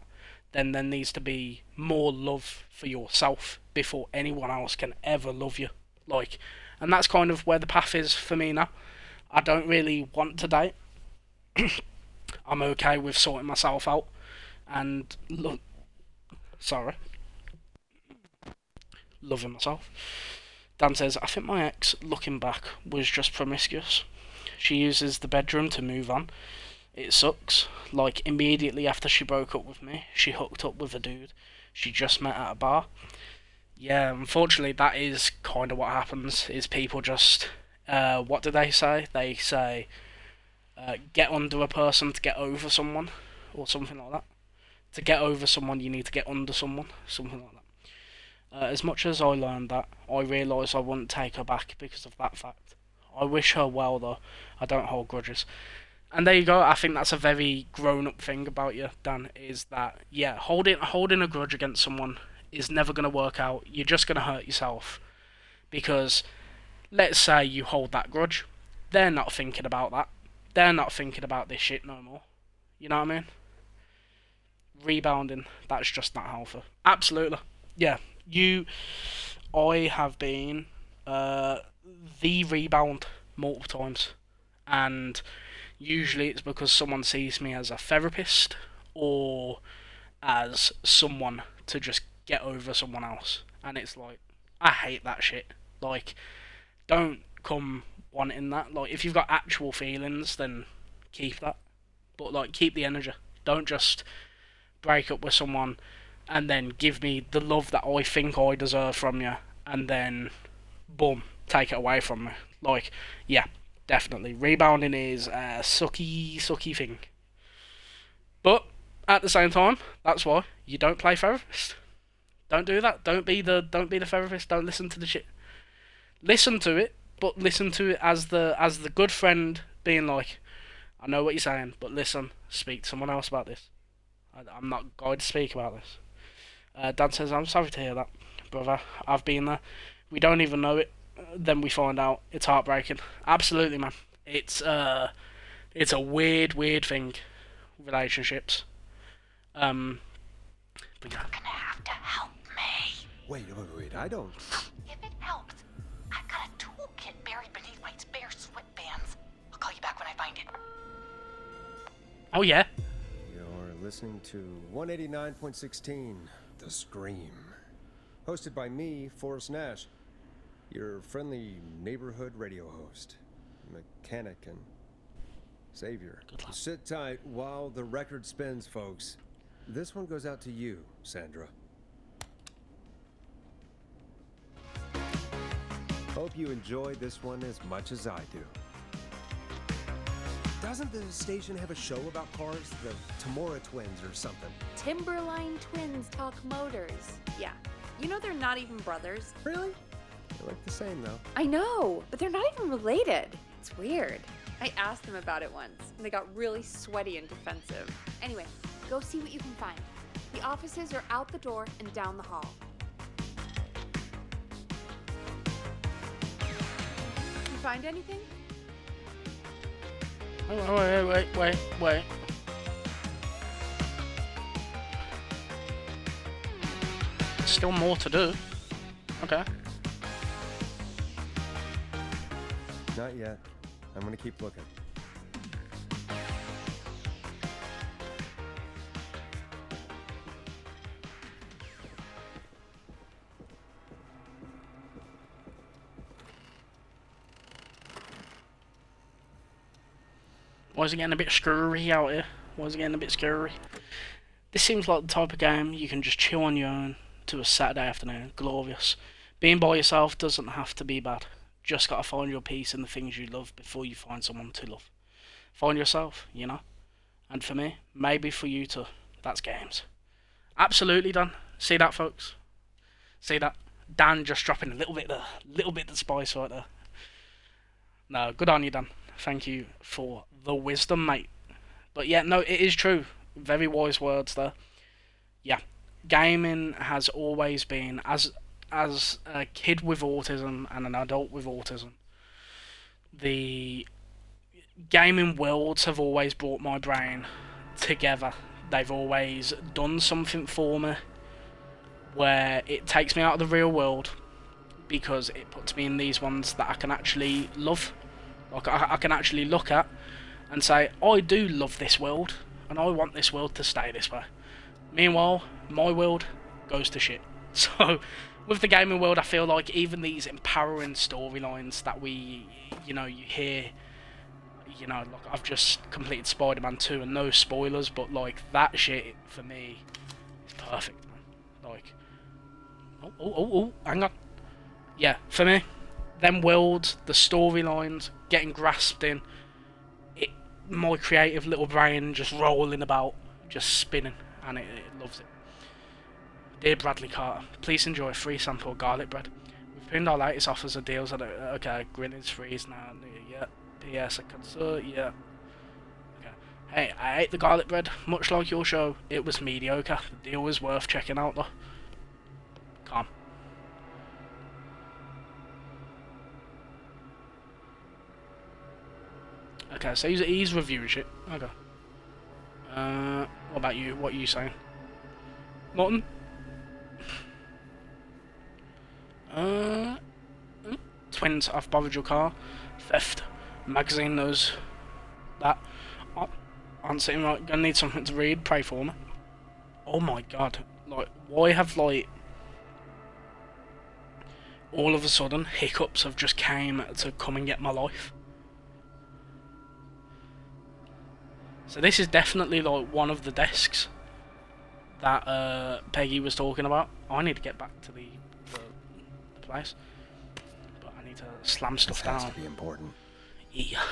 then there needs to be more love for yourself before anyone else can ever love you. Like, and that's kind of where the path is for me now. I don't really want to date. I'm okay with sorting myself out. And, loving myself. Dan says, I think my ex, looking back, was just promiscuous. She uses the bedroom to move on. It sucks. Like, immediately after she broke up with me, she hooked up with a dude she just met at a bar. Yeah, unfortunately, that is kind of what happens, is people just, what do they say? They say, get under a person to get over someone, or something like that. To get over someone, you need to get under someone, something like that. As much as I learned that, I realised I wouldn't take her back because of that fact. I wish her well, though. I don't hold grudges. And there you go. I think that's a very grown-up thing about you, Dan, is that, yeah, holding a grudge against someone is never going to work out. You're just going to hurt yourself. Because, let's say you hold that grudge. They're not thinking about that. They're not thinking about this shit no more. You know what I mean? Rebounding, that's just not healthy. Absolutely. Yeah. I have been the rebound multiple times, and usually it's because someone sees me as a therapist or as someone to just get over someone else, and it's like, I hate that shit. Like, don't come wanting that. Like, if you've got actual feelings, then keep that, but like, keep the energy. Don't just break up with someone and then give me the love that I think I deserve from you, and then, boom, take it away from me. Like, yeah, definitely. Rebounding is a sucky thing. But, at the same time, that's why you don't play therapist. Don't do that. Don't be the therapist. Don't listen to the shit. Listen to it, but listen to it as the good friend being like, I know what you're saying, but listen, speak to someone else about this. I'm not going to speak about this. Dad says, I'm sorry to hear that, brother. I've been there. We don't even know it. Then we find out. It's heartbreaking. Absolutely, man. It's a weird thing. Relationships. But yeah. You're gonna have to help me. Wait, I don't. If it helps, I've got a toolkit buried beneath my spare sweatbands. I'll call you back when I find it. Oh yeah. You're listening to 189.16, The Scream. Hosted by me, Forrest Nash, your friendly neighborhood radio host, mechanic and savior. Sit tight while the record spins, folks. This one goes out to you, Sandra. Hope you enjoyed this one as much as I do. Doesn't the station have a show about cars? The Tamora twins or something? Timberline twins talk motors. Yeah. You know they're not even brothers. Really? They look the same, though. I know, but they're not even related. It's weird. I asked them about it once, and they got really sweaty and defensive. Anyway, go see what you can find. The offices are out the door and down the hall. You find anything? Oh, wait. Still more to do. Okay. Not yet. I'm gonna keep looking. Why is it getting a bit scurry out here? Why is it getting a bit scurry? This seems like the type of game you can just chill on your own to a Saturday afternoon. Glorious. Being by yourself doesn't have to be bad. Just gotta find your peace in the things you love before you find someone to love. Find yourself, you know? And for me, maybe for you too. That's games. Absolutely, Dan. See that, folks? See that? Dan just dropping a little bit of spice right there. No, good on you, Dan. Thank you for the wisdom, mate. But yeah, no, it is true. Very wise words there. Yeah, gaming has always been, as a kid with autism and an adult with autism, the gaming worlds have always brought my brain together. They've always done something for me where it takes me out of the real world because it puts me in these ones that I can actually love. Like I can actually look at and say, I do love this world and I want this world to stay this way. Meanwhile, my world goes to shit. So, with the gaming world, I feel like even these empowering storylines that you hear, like I've just completed Spider-Man 2 and no spoilers, but like that shit for me is perfect, man. Like, hang on. Yeah, for me, them worlds, the storylines, getting grasped in, my creative little brain just rolling about, just spinning, and it loves it. Dear Bradley Carter, please enjoy a free sample of garlic bread. We've pinned our latest offers and deals at okay, Greenwich freeze now, yeah. P.S. I consider, yeah. Okay. Hey, I ate the garlic bread, much like your show, it was mediocre. The deal was worth checking out though. Calm. Okay, so he's reviewing shit. Okay. What about you? What are you saying? Morton? Twins, I've borrowed your car. Theft. Magazine knows that. I'm sitting right, gonna need something to read. Pray for me. Oh my god. Like, why have, like, all of a sudden hiccups have just came to come and get my life? So this is definitely like one of the desks that Peggy was talking about. I need to get back to the place, but I need to slam stuff down. This has to be important. Yeah.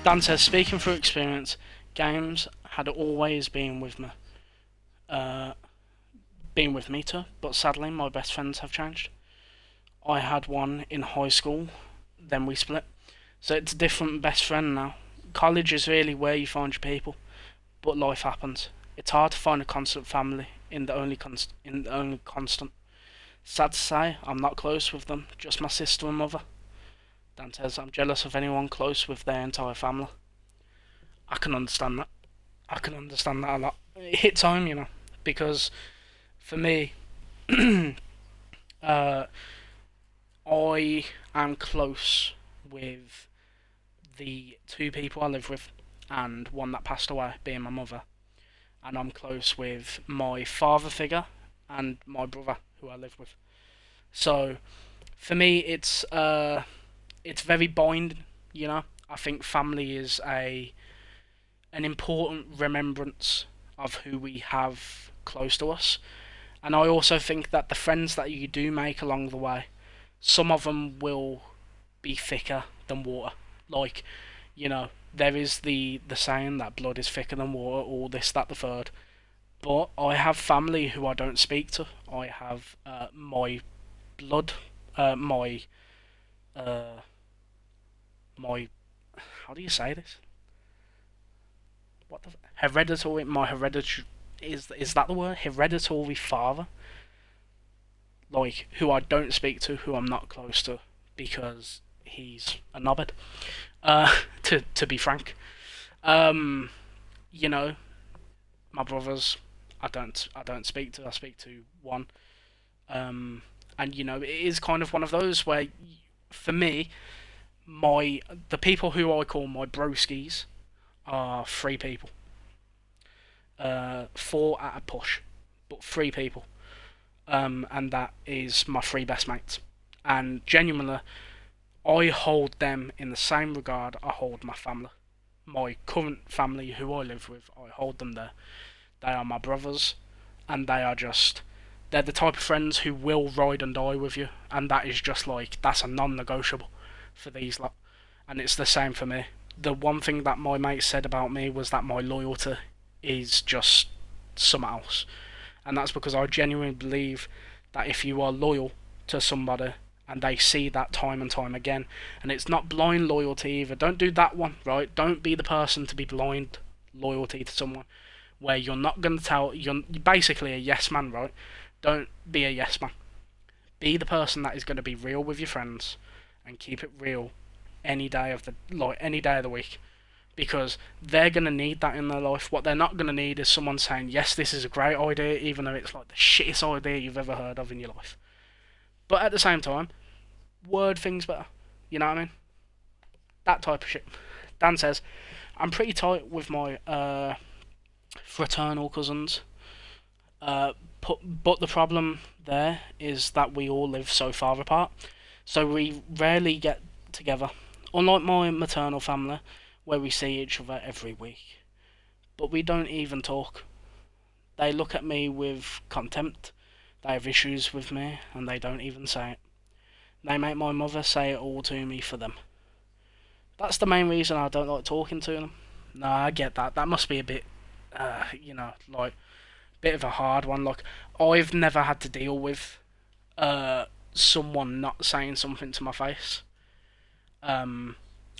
Dan says, speaking through experience, games had always been with me. Too, but sadly my best friends have changed. I had one in high school, then we split. So it's a different best friend now. College is really where you find your people, but life happens. It's hard to find a constant family in the only constant. Sad to say, I'm not close with them, just my sister and mother. Dan says, I'm jealous of anyone close with their entire family. I can understand that. I can understand that a lot. It hits home, because for me, I am close with the two people I live with, and one that passed away, being my mother. And I'm close with my father figure and my brother, who I live with. So, for me, it's very binding, I think family is an important remembrance of who we have close to us. And I also think that the friends that you do make along the way, some of them will be thicker than water. Like, there is the saying that blood is thicker than water, all this, that, the third. But I have family who I don't speak to. I have my blood, my how do you say this? What the hereditary? My hereditary is that the word? Hereditary father, like who I don't speak to, who I'm not close to, because he's a knobhead. To be frank, my brothers, I don't speak to. I speak to one. And you know, it is kind of one of those where, for me, the people who I call my broskies are three people. Four at a push, but three people. And that is my three best mates. And genuinely, I hold them in the same regard I hold my family. My current family, who I live with, I hold them there. They are my brothers, and they're the type of friends who will ride and die with you, and that is just like, that's a non-negotiable for these lot. And it's the same for me. The one thing that my mate said about me was that my loyalty is just something else. And that's because I genuinely believe that if you are loyal to somebody and they see that time and time again, and it's not blind loyalty either, don't do that one, right? Don't be the person to be blind loyalty to someone where you're not going to tell, you're basically a yes man, right? Don't be a yes man. Be the person that is going to be real with your friends and keep it real any day of the week, because they're going to need that in their life. What they're not going to need is someone saying, yes, this is a great idea, even though it's like the shittest idea you've ever heard of in your life. But at the same time, word things better. You know what I mean? That type of shit. Dan says, I'm pretty tight with my fraternal cousins. But the problem there is that we all live so far apart, so we rarely get together. Unlike my maternal family, where we see each other every week. But we don't even talk. They look at me with contempt. They have issues with me, and they don't even say it. They make my mother say it all to me for them. That's the main reason I don't like talking to them. No, I get that. That must be a bit, like, bit of a hard one. Like, I've never had to deal with someone not saying something to my face.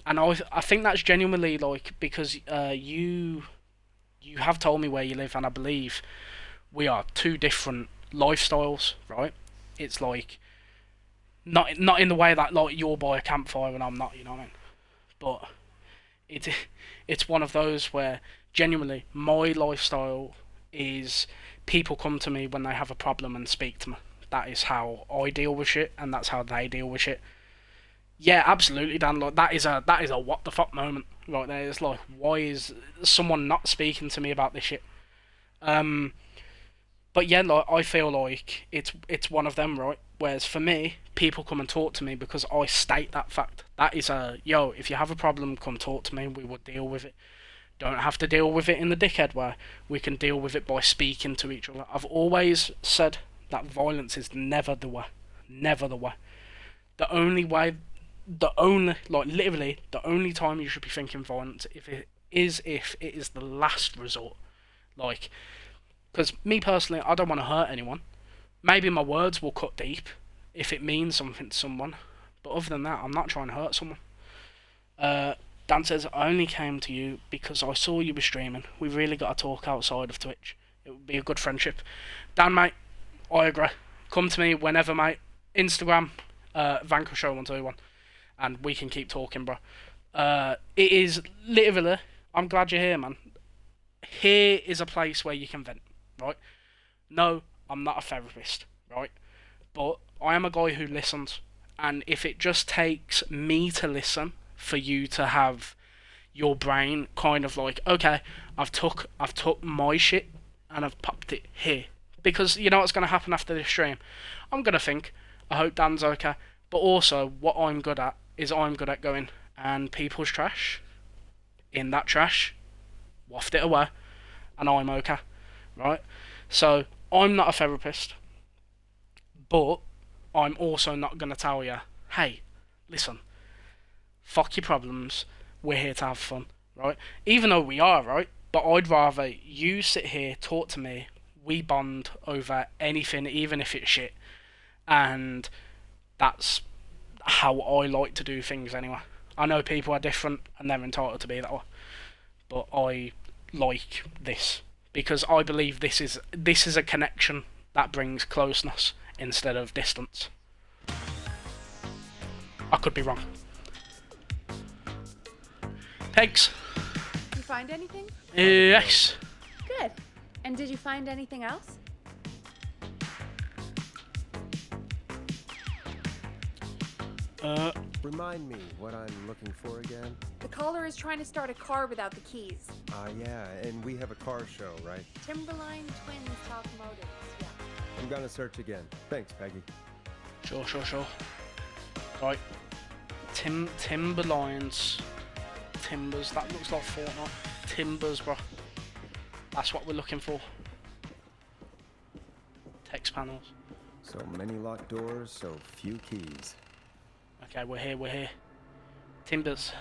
And I think that's genuinely, like, because you have told me where you live, and I believe we are two different lifestyles, right? It's like, not in the way that, like, you're by a campfire and I'm not, you know what I mean? But it's one of those where genuinely my lifestyle is people come to me when they have a problem and speak to me. That is how I deal with shit, and that's how they deal with shit. Yeah, absolutely, Dan. Like, that is a what the fuck moment right there. It's like, why is someone not speaking to me about this shit? But yeah, like, I feel like it's one of them, right? Whereas for me, people come and talk to me because I state that fact. That is if you have a problem, come talk to me. We will deal with it. Don't have to deal with it in the dickhead way. We can deal with it by speaking to each other. I've always said that violence is never the way. Never the way. Literally, the only time you should be thinking violence if it is the last resort. Like, because me personally, I don't want to hurt anyone. Maybe my words will cut deep if it means something to someone. But other than that, I'm not trying to hurt someone. Dan says, I only came to you because I saw you were streaming. We really got to talk outside of Twitch. It would be a good friendship. Dan, mate, I agree. Come to me whenever, mate. Instagram, Vanquish0121. And we can keep talking, bro. It is literally, I'm glad you're here, man. Here is a place where you can vent, right? No, I'm not a therapist, right? But I am a guy who listens. And if it just takes me to listen for you to have your brain kind of like, okay, I've took my shit and I've popped it here. Because you know what's going to happen after this stream? I'm going to think, I hope Dan's okay. But also, what I'm good at is I'm good at going, and people's trash, in that trash, waft it away, and I'm okay, right? So, I'm not a therapist, but I'm also not going to tell you, hey, listen, fuck your problems, we're here to have fun, right? Even though we are, right? But I'd rather you sit here, talk to me, we bond over anything, even if it's shit, and that's how I like to do things anyway. I know people are different and they're entitled to be that way, but I like this because I believe this is a connection that brings closeness instead of distance. I could be wrong. Pegs. You find anything? Yes. Good. And did you find anything else? Remind me what I'm looking for again? The caller is trying to start a car without the keys. Yeah, and we have a car show, right? Timberline Twins Talk Motors, yeah. I'm gonna search again. Thanks, Peggy. Sure. Right. Timberlines. Timbers. That looks like Fortnite. Timbers, bro. That's what we're looking for. Text panels. So many locked doors, so few keys. Okay, we're here. Timbers.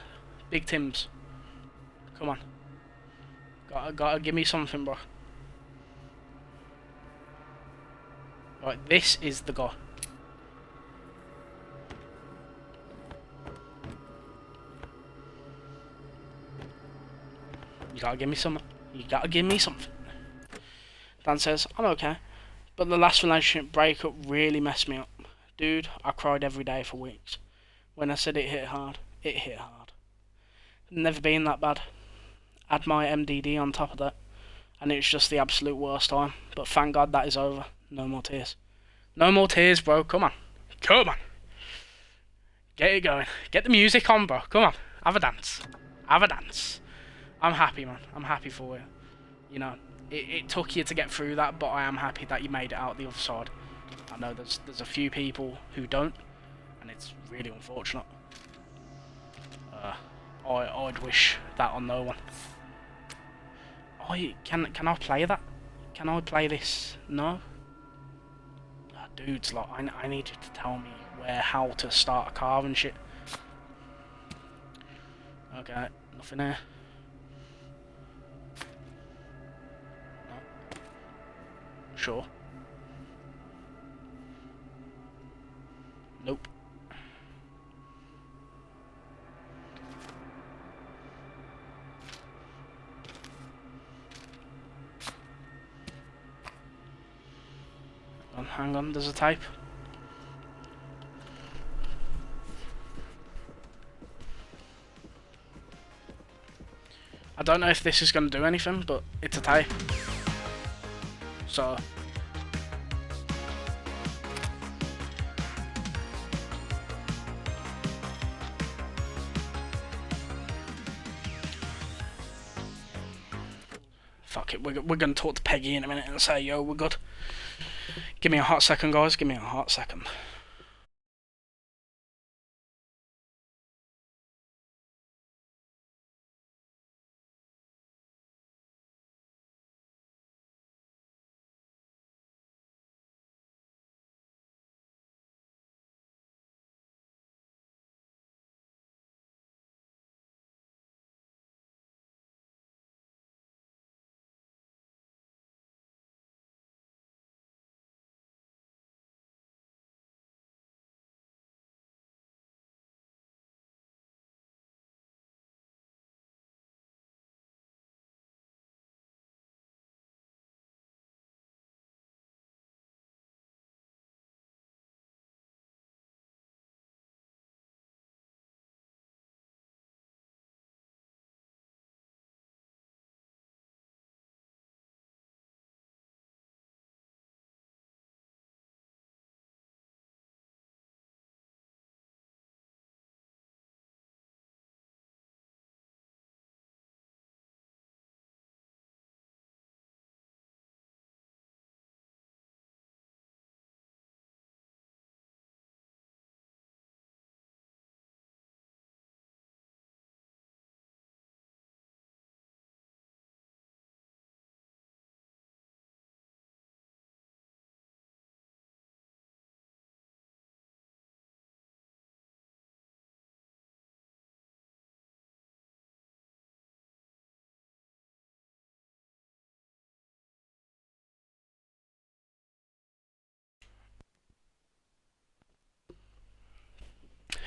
Big Timbs. Come on. Gotta give me something, bro. Right, this is the guy. You gotta give me something. You gotta give me something. Dan says, I'm okay, but the last relationship breakup really messed me up. Dude, I cried every day for weeks. When I said it hit hard, it hit hard. Never been that bad. Add my MDD on top of that, and it's just the absolute worst time. But thank God that is over. No more tears. No more tears, bro. Come on. Come on. Get it going. Get the music on, bro. Come on. Have a dance. Have a dance. I'm happy, man. I'm happy for you. You know, it took you to get through that, but I am happy that you made it out the other side. I know there's a few people who don't, and it's really unfortunate. I'd wish that on no one. Can I play that? Can I play this? No? Dudes, like, I need you to tell me how to start a car and shit. Okay, nothing there. No. Sure. Nope. Hang on, there's a type. I don't know if this is going to do anything, but it's a type. So... fuck it, we're going to talk to Peggy in a minute and say, yo, we're good. Give me a hot second, guys. Give me a hot second.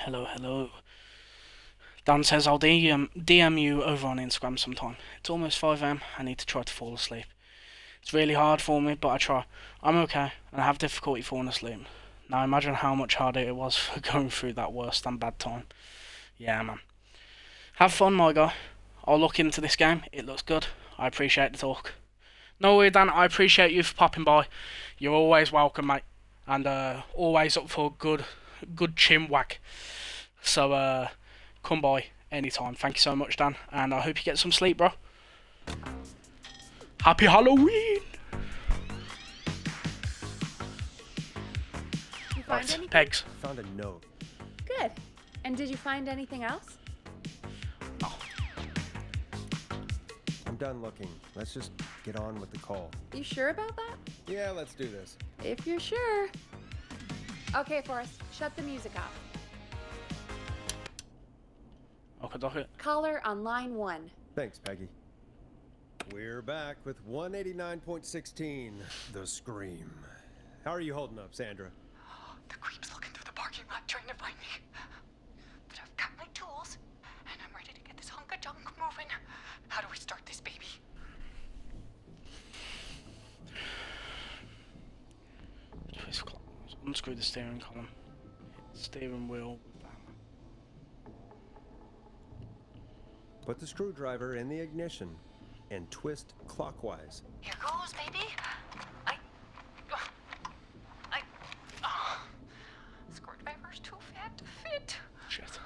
Hello. Dan says, I'll DM you over on Instagram sometime. It's almost 5 AM. I need to try to fall asleep. It's really hard for me, but I try. I'm okay, and I have difficulty falling asleep. Now imagine how much harder it was for going through that worse than bad time. Yeah, man. Have fun, my guy. I'll look into this game. It looks good. I appreciate the talk. No way, Dan. I appreciate you for popping by. You're always welcome, mate, and always up for a good chin wag. So come by anytime. Thank you so much, Dan, and I hope you get some sleep, bro. Happy Halloween! You find Right, anything? pegs. Found a note. Good. And did you find anything else? Oh, I'm done looking. Let's just get on with the call. You sure about that? Yeah, let's do this. If you're sure. Okay, Forrest, shut the music off. okay. Caller on line 1. Thanks, Peggy. We're back with 189.16, The Scream. How are you holding up, Sandra? The creep's looking through the parking lot trying to find me. But I've got my tools, and I'm ready to get this hunk of junk moving. How do we start this baby? Unscrew the steering column. Hit steering wheel. Put the screwdriver in the ignition and twist clockwise. Here goes, baby. Screwdriver's too fat to fit. Shit.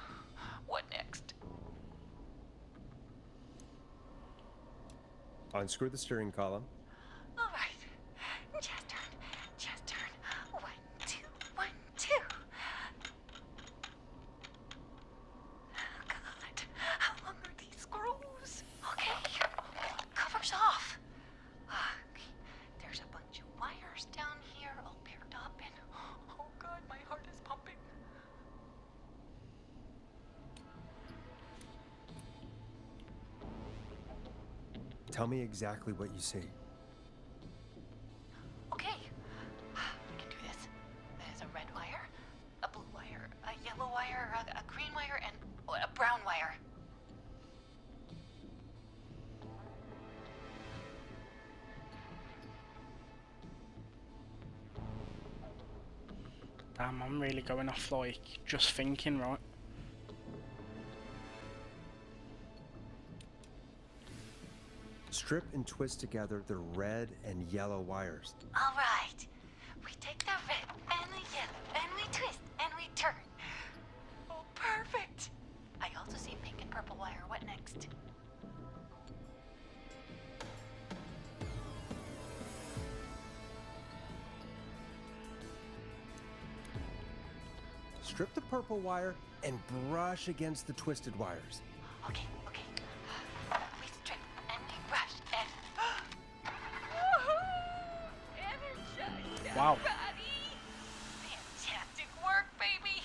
What next? Unscrew the steering column. All right. Just turn. Just turn. 1, 2, 1, 2. God, how long are these screws? Okay, cover's off. Okay, there's a bunch of wires down here all paired up, and oh God, my heart is pumping. Tell me exactly what you see. Okay, I can do this. There's a red wire, a blue wire, a yellow wire, a green wire, and a brown wire. Damn, I'm really going off like just thinking, right? Strip and twist together the red and yellow wires. All right. We take the red and the yellow and we twist and we turn. Oh, perfect. I also see pink and purple wire. What next? Strip the purple wire and brush against the twisted wires. Okay. We strip and we brush and... Energize Wow. everybody. Fantastic work, baby.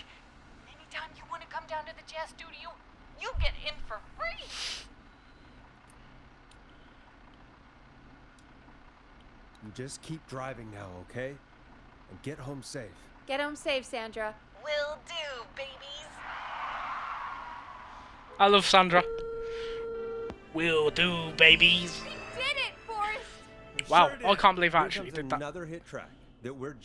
Anytime you want to come down to the jazz studio, you get in for free. You just keep driving now, okay? And get home safe. Get home safe, Sandra. Will do, babies. I love Sandra. Will do, babies. We did it, Forrest! Wow, Sure I did. can't believe I Here actually comes did that. Another hit track that we're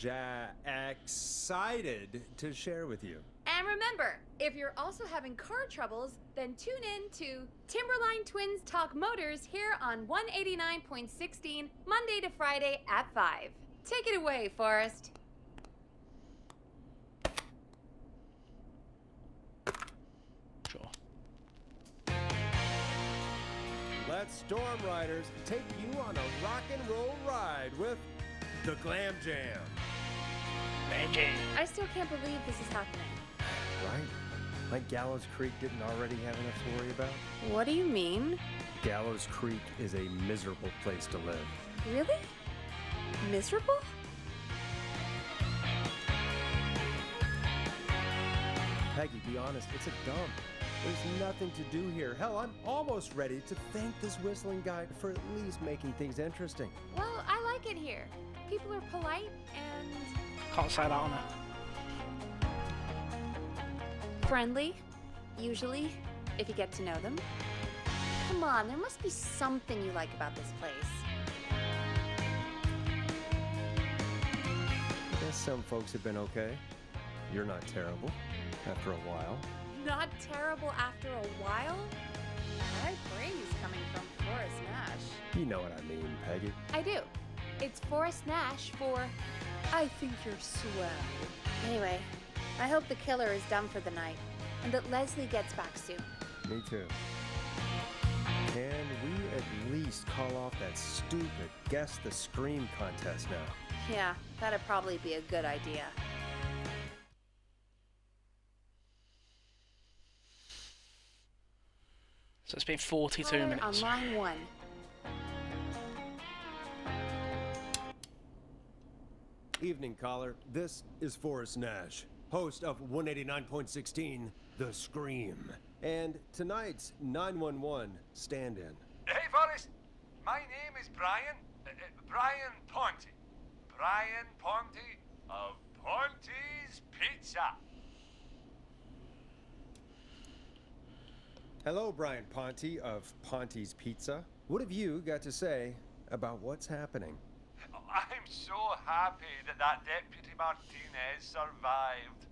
excited to share with you. And remember, if you're also having car troubles, then tune in to Timberline Twins Talk Motors here on 189.16, Monday to Friday at 5. Take it away, Forrest. Sure. Let's Storm Riders take you on a rock and roll ride with the Glam Jam. Magic. I still can't believe this is happening. Right? Like Gallows Creek didn't already have enough to worry about? What do you mean? Gallows Creek is a miserable place to live. Really? Miserable? Peggy, be honest, it's a dump. There's nothing to do here. Hell, I'm almost ready to thank this whistling guy for at least making things interesting. Well, I like it here. People are polite and Can't say that on it. friendly, usually, if you get to know them. Come on, there must be something you like about this place. I guess some folks have been okay. You're not terrible after a while. Not terrible after a while? My brain's coming from Forrest Nash. You know what I mean, Peggy. I do. It's Forrest Nash for I think you're swell. Anyway, I hope the killer is done for the night and that Leslie gets back soon. Me too. Can we at least call off that stupid Guess the Scream contest now? Yeah, that'd probably be a good idea. So it's been 42 Caller minutes. on line 1. Evening, caller. This is Forrest Nash, host of 189.16, The Scream. And tonight's 911 stand-in. Hey, Forrest. My name is Brian. Brian Ponte. Brian Ponte of Ponte's Pizza. Hello, Brian Ponte of Ponte's Pizza. What have you got to say about what's happening? I'm so happy that Deputy Martinez survived.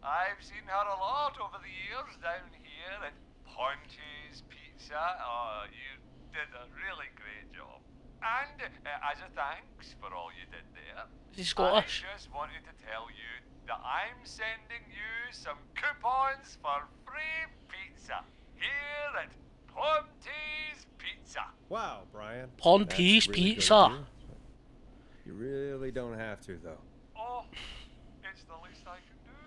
I've seen her a lot over the years down here at Ponte's Pizza. Oh, you did a really great job. And as a thanks for all you did there, Is he Scottish? I just wanted to tell you that I'm sending you some coupons for free pizza here at Ponte's Pizza. Wow, Brian. Ponte's That's really good Pizza. of you. You really don't have to, though. Oh, it's the least I can do.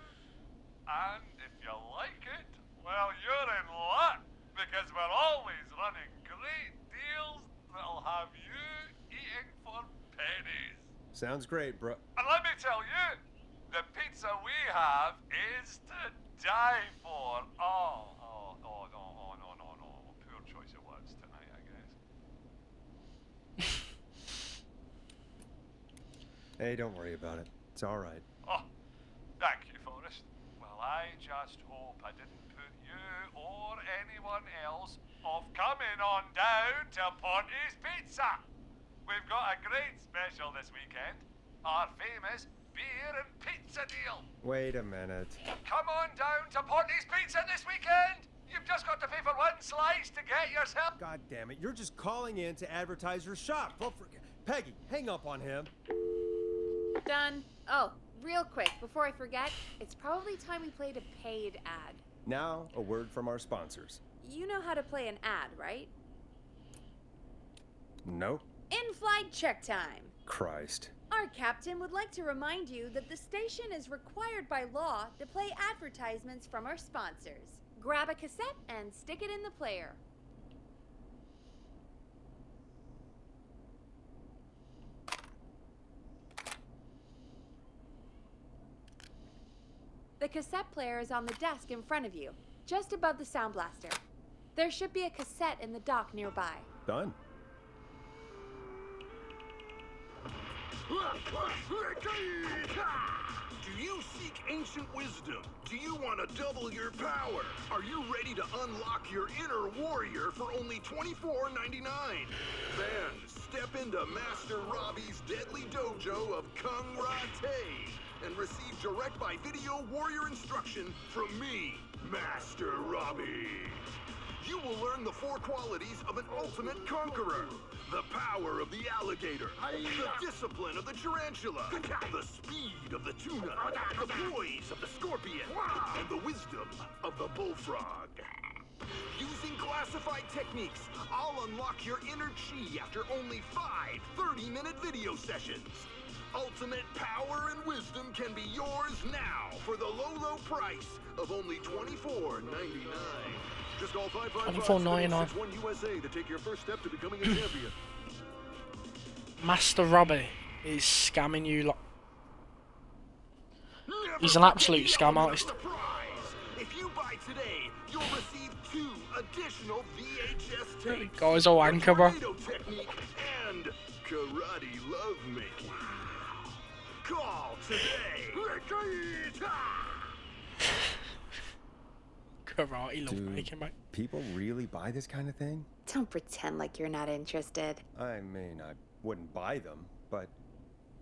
And if you like it, well, you're in luck, because we're always running great deals that'll have you eating for pennies. Sounds great, bro. And let me tell you, the pizza we have is to die for. No. Poor choice of words tonight, I guess. Hey, don't worry about it. It's all right. Oh, thank you, Forrest. Well, I just hope I didn't put you or anyone else off coming on down to Ponte's Pizza. We've got a great special this weekend. Our famous beer and pizza deal. Wait a minute. Come on down to Ponte's Pizza this weekend. You've just got to pay for one slice to get yourself. God damn it, you're just calling in to advertise your shop. Well, Peggy, hang up on him. Done. Oh, real quick, before I forget, it's probably time we played a paid ad. Now, a word from our sponsors. You know how to play an ad, right? Nope. In-flight check time. Christ. Our captain would like to remind you that the station is required by law to play advertisements from our sponsors. Grab a cassette and stick it in the player. The cassette player is on the desk in front of you, just above the sound blaster. There should be a cassette in the dock nearby. Done. Do you seek ancient wisdom? Do you want to double your power? Are you ready to unlock your inner warrior for only $24.99? Then step into Master Robbie's deadly dojo of Kung Ra-Te and receive direct by video warrior instruction from me, Master Robbie. You will learn the 4 qualities of an ultimate conqueror. The power of the alligator, the discipline of the tarantula, the speed of the tuna, the poise of the scorpion, and the wisdom of the bullfrog. Using classified techniques, I'll unlock your inner chi after only 5 30-minute video sessions. Ultimate power and wisdom can be yours now for the low price of only $24.99. Just call 24.99. 555 USA to take your first step to becoming a champion. Master Robbie is scamming you lot. Never He's an forget absolute the scam element of artist. the prize. If you buy today, you'll receive 2 additional VHS tapes. Guy's all anchor, bro. Tornado technique and karate lovemaking. Call today. Karate love Dude, making, mate. people really buy this kind of thing? Don't pretend like you're not interested. I mean, I wouldn't buy them, but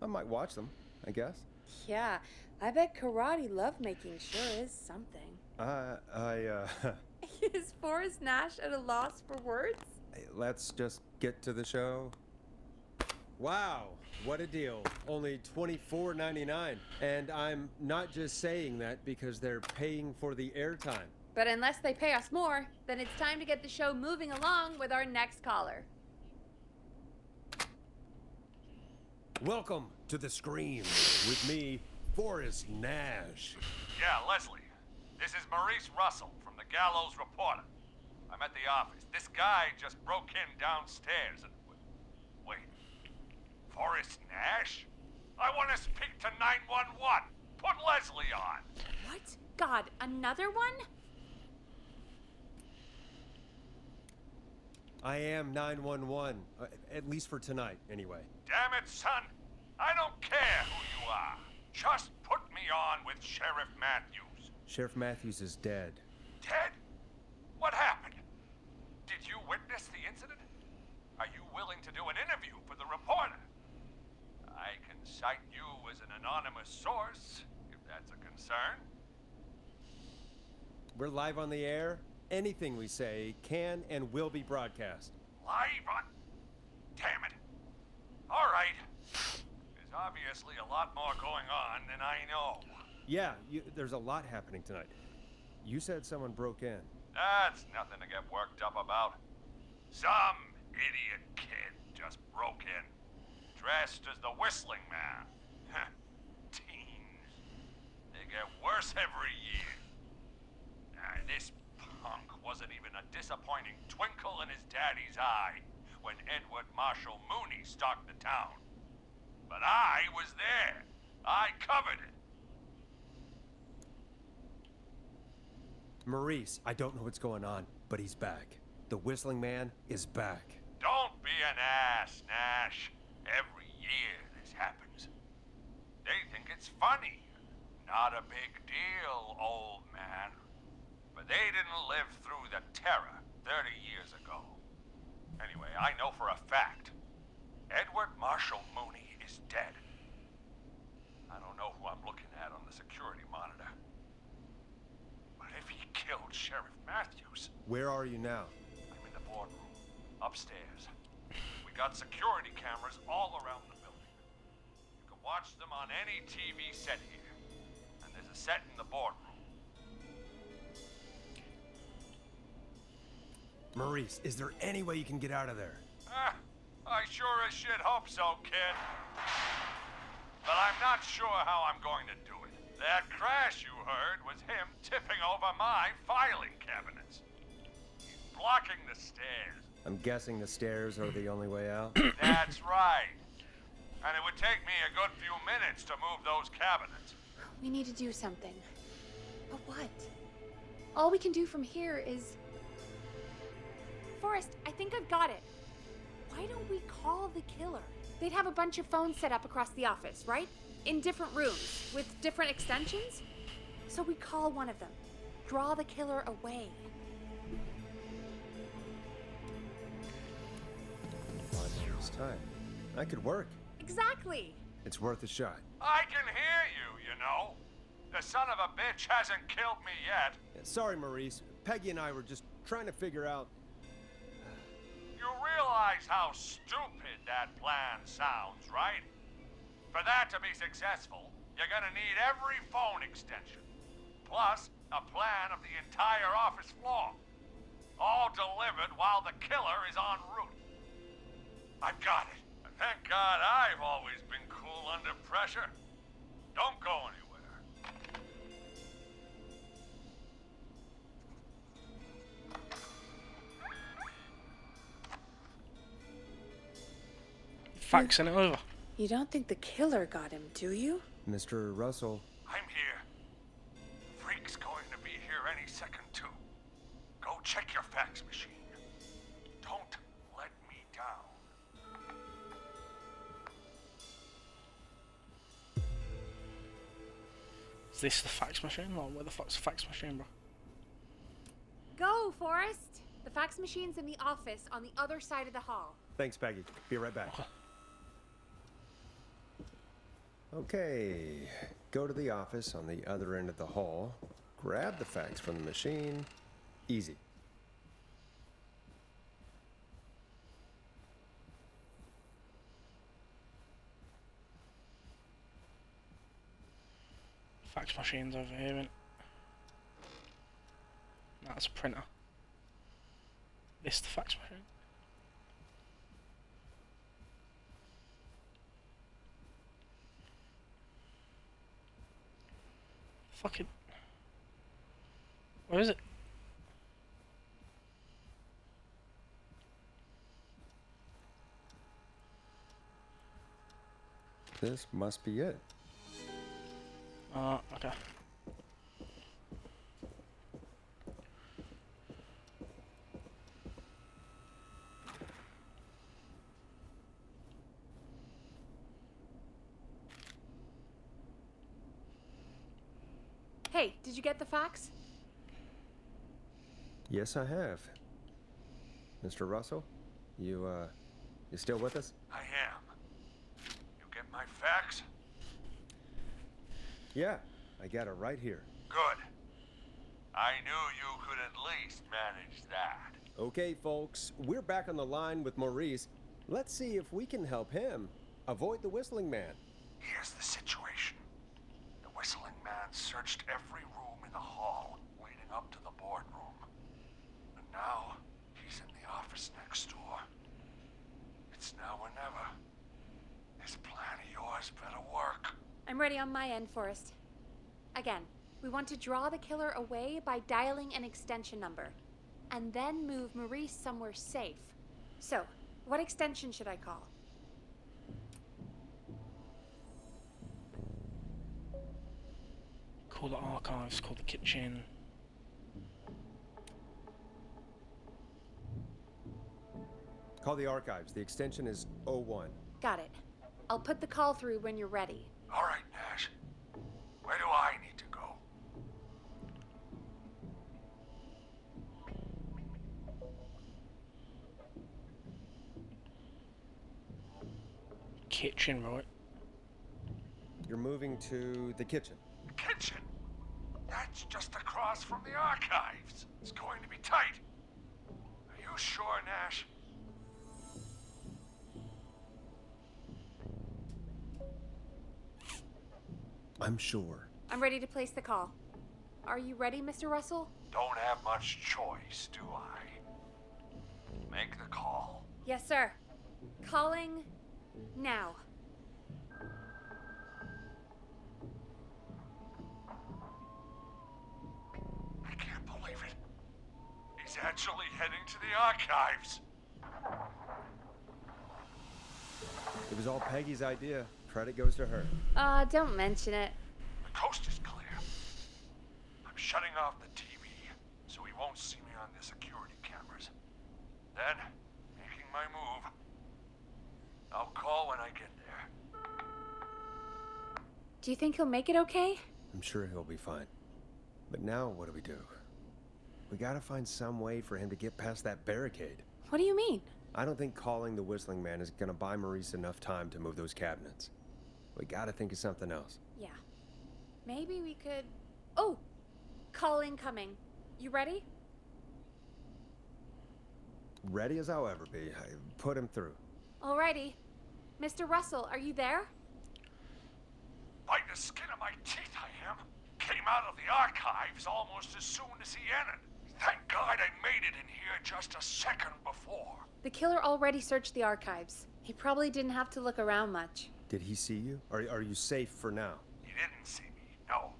I might watch them, I guess. Yeah, I bet karate lovemaking sure is something. Is Forrest Nash at a loss for words? Hey, let's just get to the show. Wow, what a deal. Only $24.99. And I'm not just saying that because they're paying for the airtime. But unless they pay us more, then it's time to get the show moving along with our next caller. Welcome to The Scream with me, Forrest Nash. Yeah, Leslie. This is Maurice Russell from the Gallows Reporter. I'm at the office. This guy just broke in downstairs and... Wait. Forrest Nash? I want to speak to 911. Put Leslie on. What? God, another one? I am 911, at least for tonight, anyway. Damn it, son. I don't care who you are. Just put me on with Sheriff Matthews. Sheriff Matthews is dead. Ted? What happened? Did you witness the incident? Are you willing to do an interview for the reporter? I can cite you as an anonymous source, if that's a concern. We're live on the air. Anything we say can and will be broadcast. Live on... Damn it. All right. There's obviously a lot more going on than I know. Yeah, there's a lot happening tonight. You said someone broke in. That's nothing to get worked up about. Some idiot kid just broke in, dressed as the Whistling Man. Teens. They get worse every year. This punk wasn't even a disappointing twinkle in his daddy's eye when Edward Marshall Mooney stalked the town. But I was there. I covered it. Maurice, I don't know what's going on, but he's back. The Whistling Man is back. Don't be an ass, Nash. Every year this happens. They think it's funny. Not a big deal, old man. But they didn't live through the terror 30 years ago. Anyway, I know for a fact, Edward Marshall Mooney is dead. I don't know who I'm looking at on the security monitor. But if he killed Sheriff Matthews... Where are you now? I'm in the boardroom, upstairs. We got security cameras all around the building. You can watch them on any TV set here. And there's a set in the boardroom. Maurice, is there any way you can get out of there? I sure as shit hope so, kid. But I'm not sure how I'm going to do it. That crash you heard was him tipping over my filing cabinets. He's blocking the stairs. I'm guessing the stairs are the only way out. That's right. And it would take me a good few minutes to move those cabinets. We need to do something. But what? All we can do from here is... Forrest, I think I've got it. Why don't we call the killer? They'd have a bunch of phones set up across the office, right? In different rooms, with different extensions. So we call one of them. Draw the killer away. This time. That could work. Exactly. It's worth a shot. I can hear you, you know. The son of a bitch hasn't killed me yet. Sorry, Maurice. Peggy and I were just trying to figure out... You realize how stupid that plan sounds, right? For that to be successful, you're gonna need every phone extension, plus a plan of the entire office floor, all delivered while the killer is en route. I've got it. And thank God I've always been cool under pressure. Don't go anywhere. Faxing it over. You don't think the killer got him, do you? Mr. Russell, I'm here. Freak's going to be here any second, too. Go check your fax machine. Don't let me down. Is this the fax machine? Or where the fuck's the fax machine, bro? Go, Forrest! The fax machine's in the office on the other side of the hall. thanks, Peggy. Be right back. Okay, go to the office on the other end of the hall, grab the fax from the machine. Easy. Fax machine's over here, innit? That's a printer. This the fax machine. Fucking. Where is it? This must be it. Okay. Hey, did you get the fax? Yes, I have. Mr. Russell, you still with us? I am. You get my fax? Yeah, I got it right here. Good. I knew you could at least manage that. Okay, folks, we're back on the line with Maurice. Let's see if we can help him avoid the Whistling Man. Here's the situation. The Whistling Man searched every room in the hall leading up to the boardroom. And now, he's in the office next door. It's now or never. This plan of yours better work. I'm ready on my end, Forrest. Again, we want to draw the killer away by dialing an extension number, and then move Maurice somewhere safe. So, what extension should I call? Call the archives, call the kitchen. Call the archives. The extension is 01. Got it. I'll put the call through when you're ready. All right, Nash. Where do I need to go? Kitchen, right? You're moving to the kitchen. Kitchen? That's just across from the archives. It's going to be tight. Are you sure, Nash? I'm sure. I'm ready to place the call. Are you ready, Mr. Russell? Don't have much choice, do I? Make the call. Yes, sir. Calling now. I can't believe it. He's actually heading to the archives. It was all Peggy's idea. Credit goes to her. Don't mention it. The coast is clear. I'm shutting off the TV, so he won't see me on the security cameras. Then, making my move. I'll call when I get there. Do you think he'll make it okay? I'm sure he'll be fine. But now what do? We gotta find some way for him to get past that barricade. What do you mean? I don't think calling the Whistling Man is gonna buy Maurice enough time to move those cabinets. We gotta think of something else. Yeah. Maybe we could... Oh! Call incoming. You ready? Ready as I'll ever be. I put him through. Alrighty. Mr. Russell, are you there? By the skin of my teeth, I am. Came out of the archives almost as soon as he entered. Thank God I made it in here just a second before. The killer already searched the archives. He probably didn't have to look around much. Did he see you? Are you safe for now? He didn't see me, no.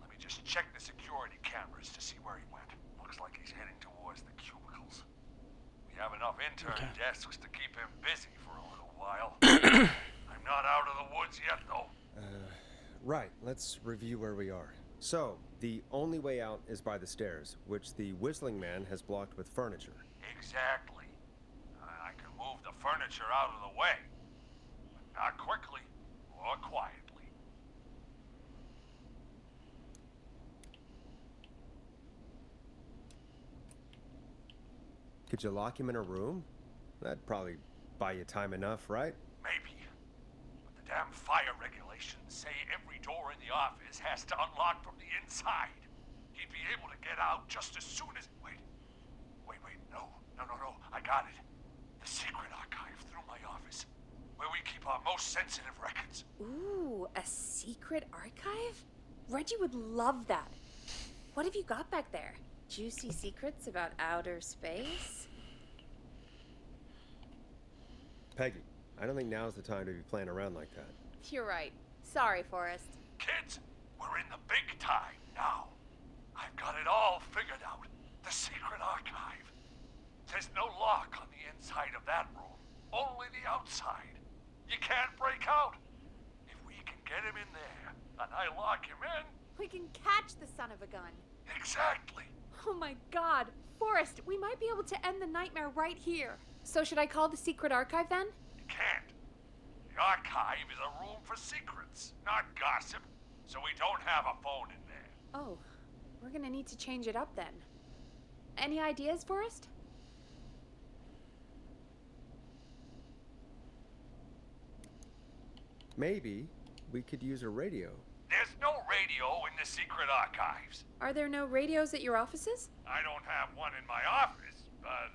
Let me just check the security cameras to see where he went. Looks like he's heading towards the cubicles. We have enough intern desks to keep him busy for a little while. I'm not out of the woods yet, though. Right, let's review where we are. So, the only way out is by the stairs, which the Whistling Man has blocked with furniture. Exactly. I can move the furniture out of the way. But not quickly or quietly. Could you lock him in a room? That'd probably buy you time enough, right? Maybe. But the damn fire regulations say every door in the office has to unlock from the inside. He'd be able to get out just as soon as... Wait, no. I got it. The secret archive through my office, where we keep our most sensitive records. Ooh, a secret archive? Reggie would love that. What have you got back there? Juicy secrets about outer space? Peggy, I don't think now's the time to be playing around like that. You're right. Sorry, Forrest. Kids, we're in the big time now. I've got it all figured out. The secret archive. There's no lock on the inside of that room. Only the outside. You can't break out. If we can get him in there, and I lock him in... We can catch the son of a gun. Exactly. Oh my god. Forrest, we might be able to end the nightmare right here. So should I call the secret archive then? You can't. The archive is a room for secrets, not gossip. So we don't have a phone in there. Oh, we're gonna need to change it up then. Any ideas, Forrest? Maybe we could use a radio. There's no radio in the secret archives. Are there no radios at your offices? I don't have one in my office, but...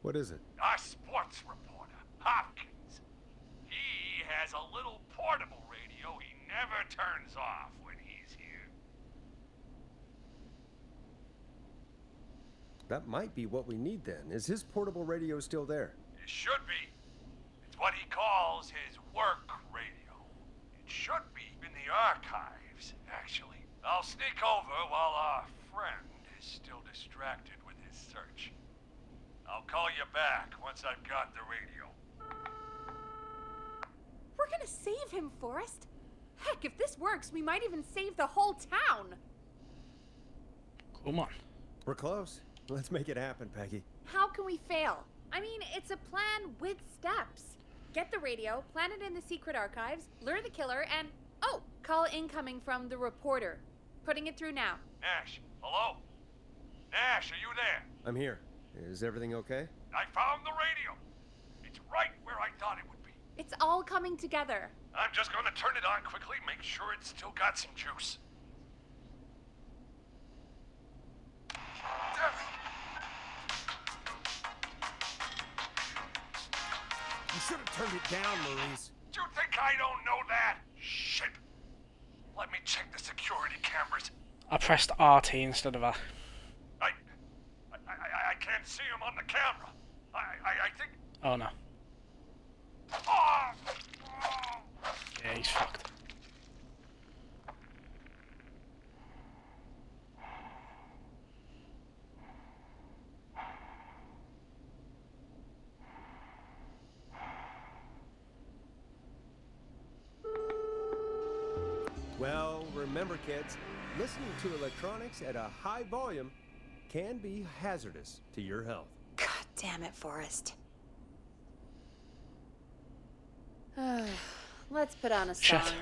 What is it? Our sports reporter, Hopkins. He has a little portable radio he never turns off when he's here. That might be what we need then. Is his portable radio still there? It should be. It's what he calls his work radio. It should be in the archives, actually. I'll sneak over while our friend is still distracted with his search. I'll call you back once I've got the radio. We're gonna save him, Forrest. Heck, if this works, we might even save the whole town. Come on. We're close. Let's make it happen, Peggy. How can we fail? I mean, it's a plan with steps. Get the radio, plant it in the secret archives, lure the killer, and... Oh, call incoming from the reporter. Putting it through now. Nash, hello? Nash, are you there? I'm here. Is everything okay? I found the radio. It's right where I thought it would be. It's all coming together. I'm just gonna turn it on quickly, make sure it's still got some juice. Damn it. You should have turned it down, Maurice. Do you think I don't know that? Shit. Let me check the security cameras. I pressed RT instead of A. I can't see him on the camera. I think... Oh no. Oh! Yeah, he's fucked. Well, remember, kids, listening to electronics at a high volume can be hazardous to your health. God damn it, Forrest. Let's put on a song. Shit.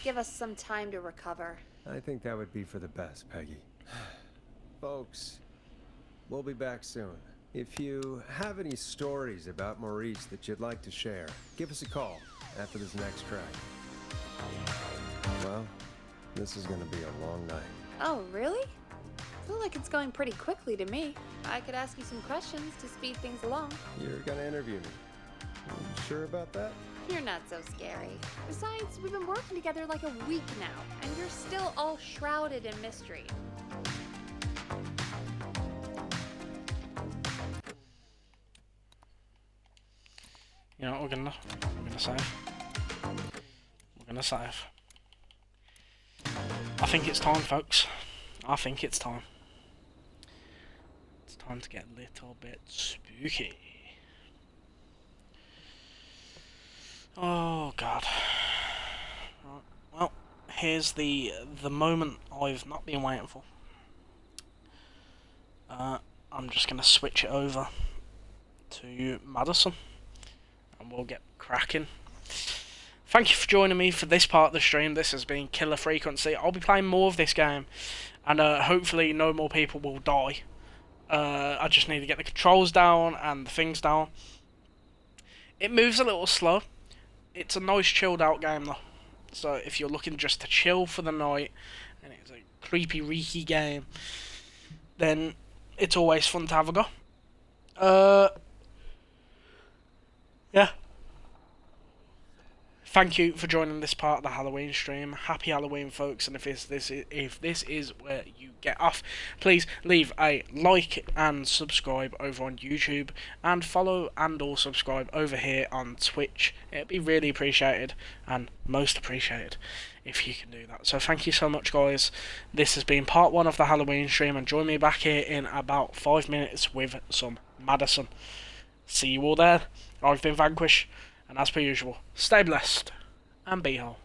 Give us some time to recover. I think that would be for the best, Peggy. Folks, we'll be back soon. If you have any stories about Maurice that you'd like to share, give us a call after this next track. Well, this is gonna be a long night. Oh, really? I feel like it's going pretty quickly to me. I could ask you some questions to speed things along. You're gonna interview me. You sure about that? You're not so scary. Besides, we've been working together like a week now, and you're still all shrouded in mystery. You know what we're gonna save? We're gonna save. I think it's time, folks. I think it's time. It's time to get a little bit spooky. Oh god. Right. Well, here's the moment I've not been waiting for. I'm just gonna switch it over to Madison, and we'll get cracking. Thank you for joining me for this part of the stream. This has been Killer Frequency. I'll be playing more of this game, and hopefully no more people will die. I just need to get the controls down and the things down. It moves a little slow. It's a nice chilled out game though. So if you're looking just to chill for the night, and it's a creepy reeky game, then it's always fun to have a go. Yeah. thank you for joining this part of the Halloween stream. Happy Halloween, folks! And if this is where you get off, please leave a like and subscribe over on YouTube, and follow and or subscribe over here on Twitch. It'd be really appreciated and most appreciated if you can do that. So thank you so much, guys. This has been part 1 of the Halloween stream, and join me back here in about 5 minutes with some Madison. See you all there. I've been Vanquish, and as per usual, stay blessed and be whole.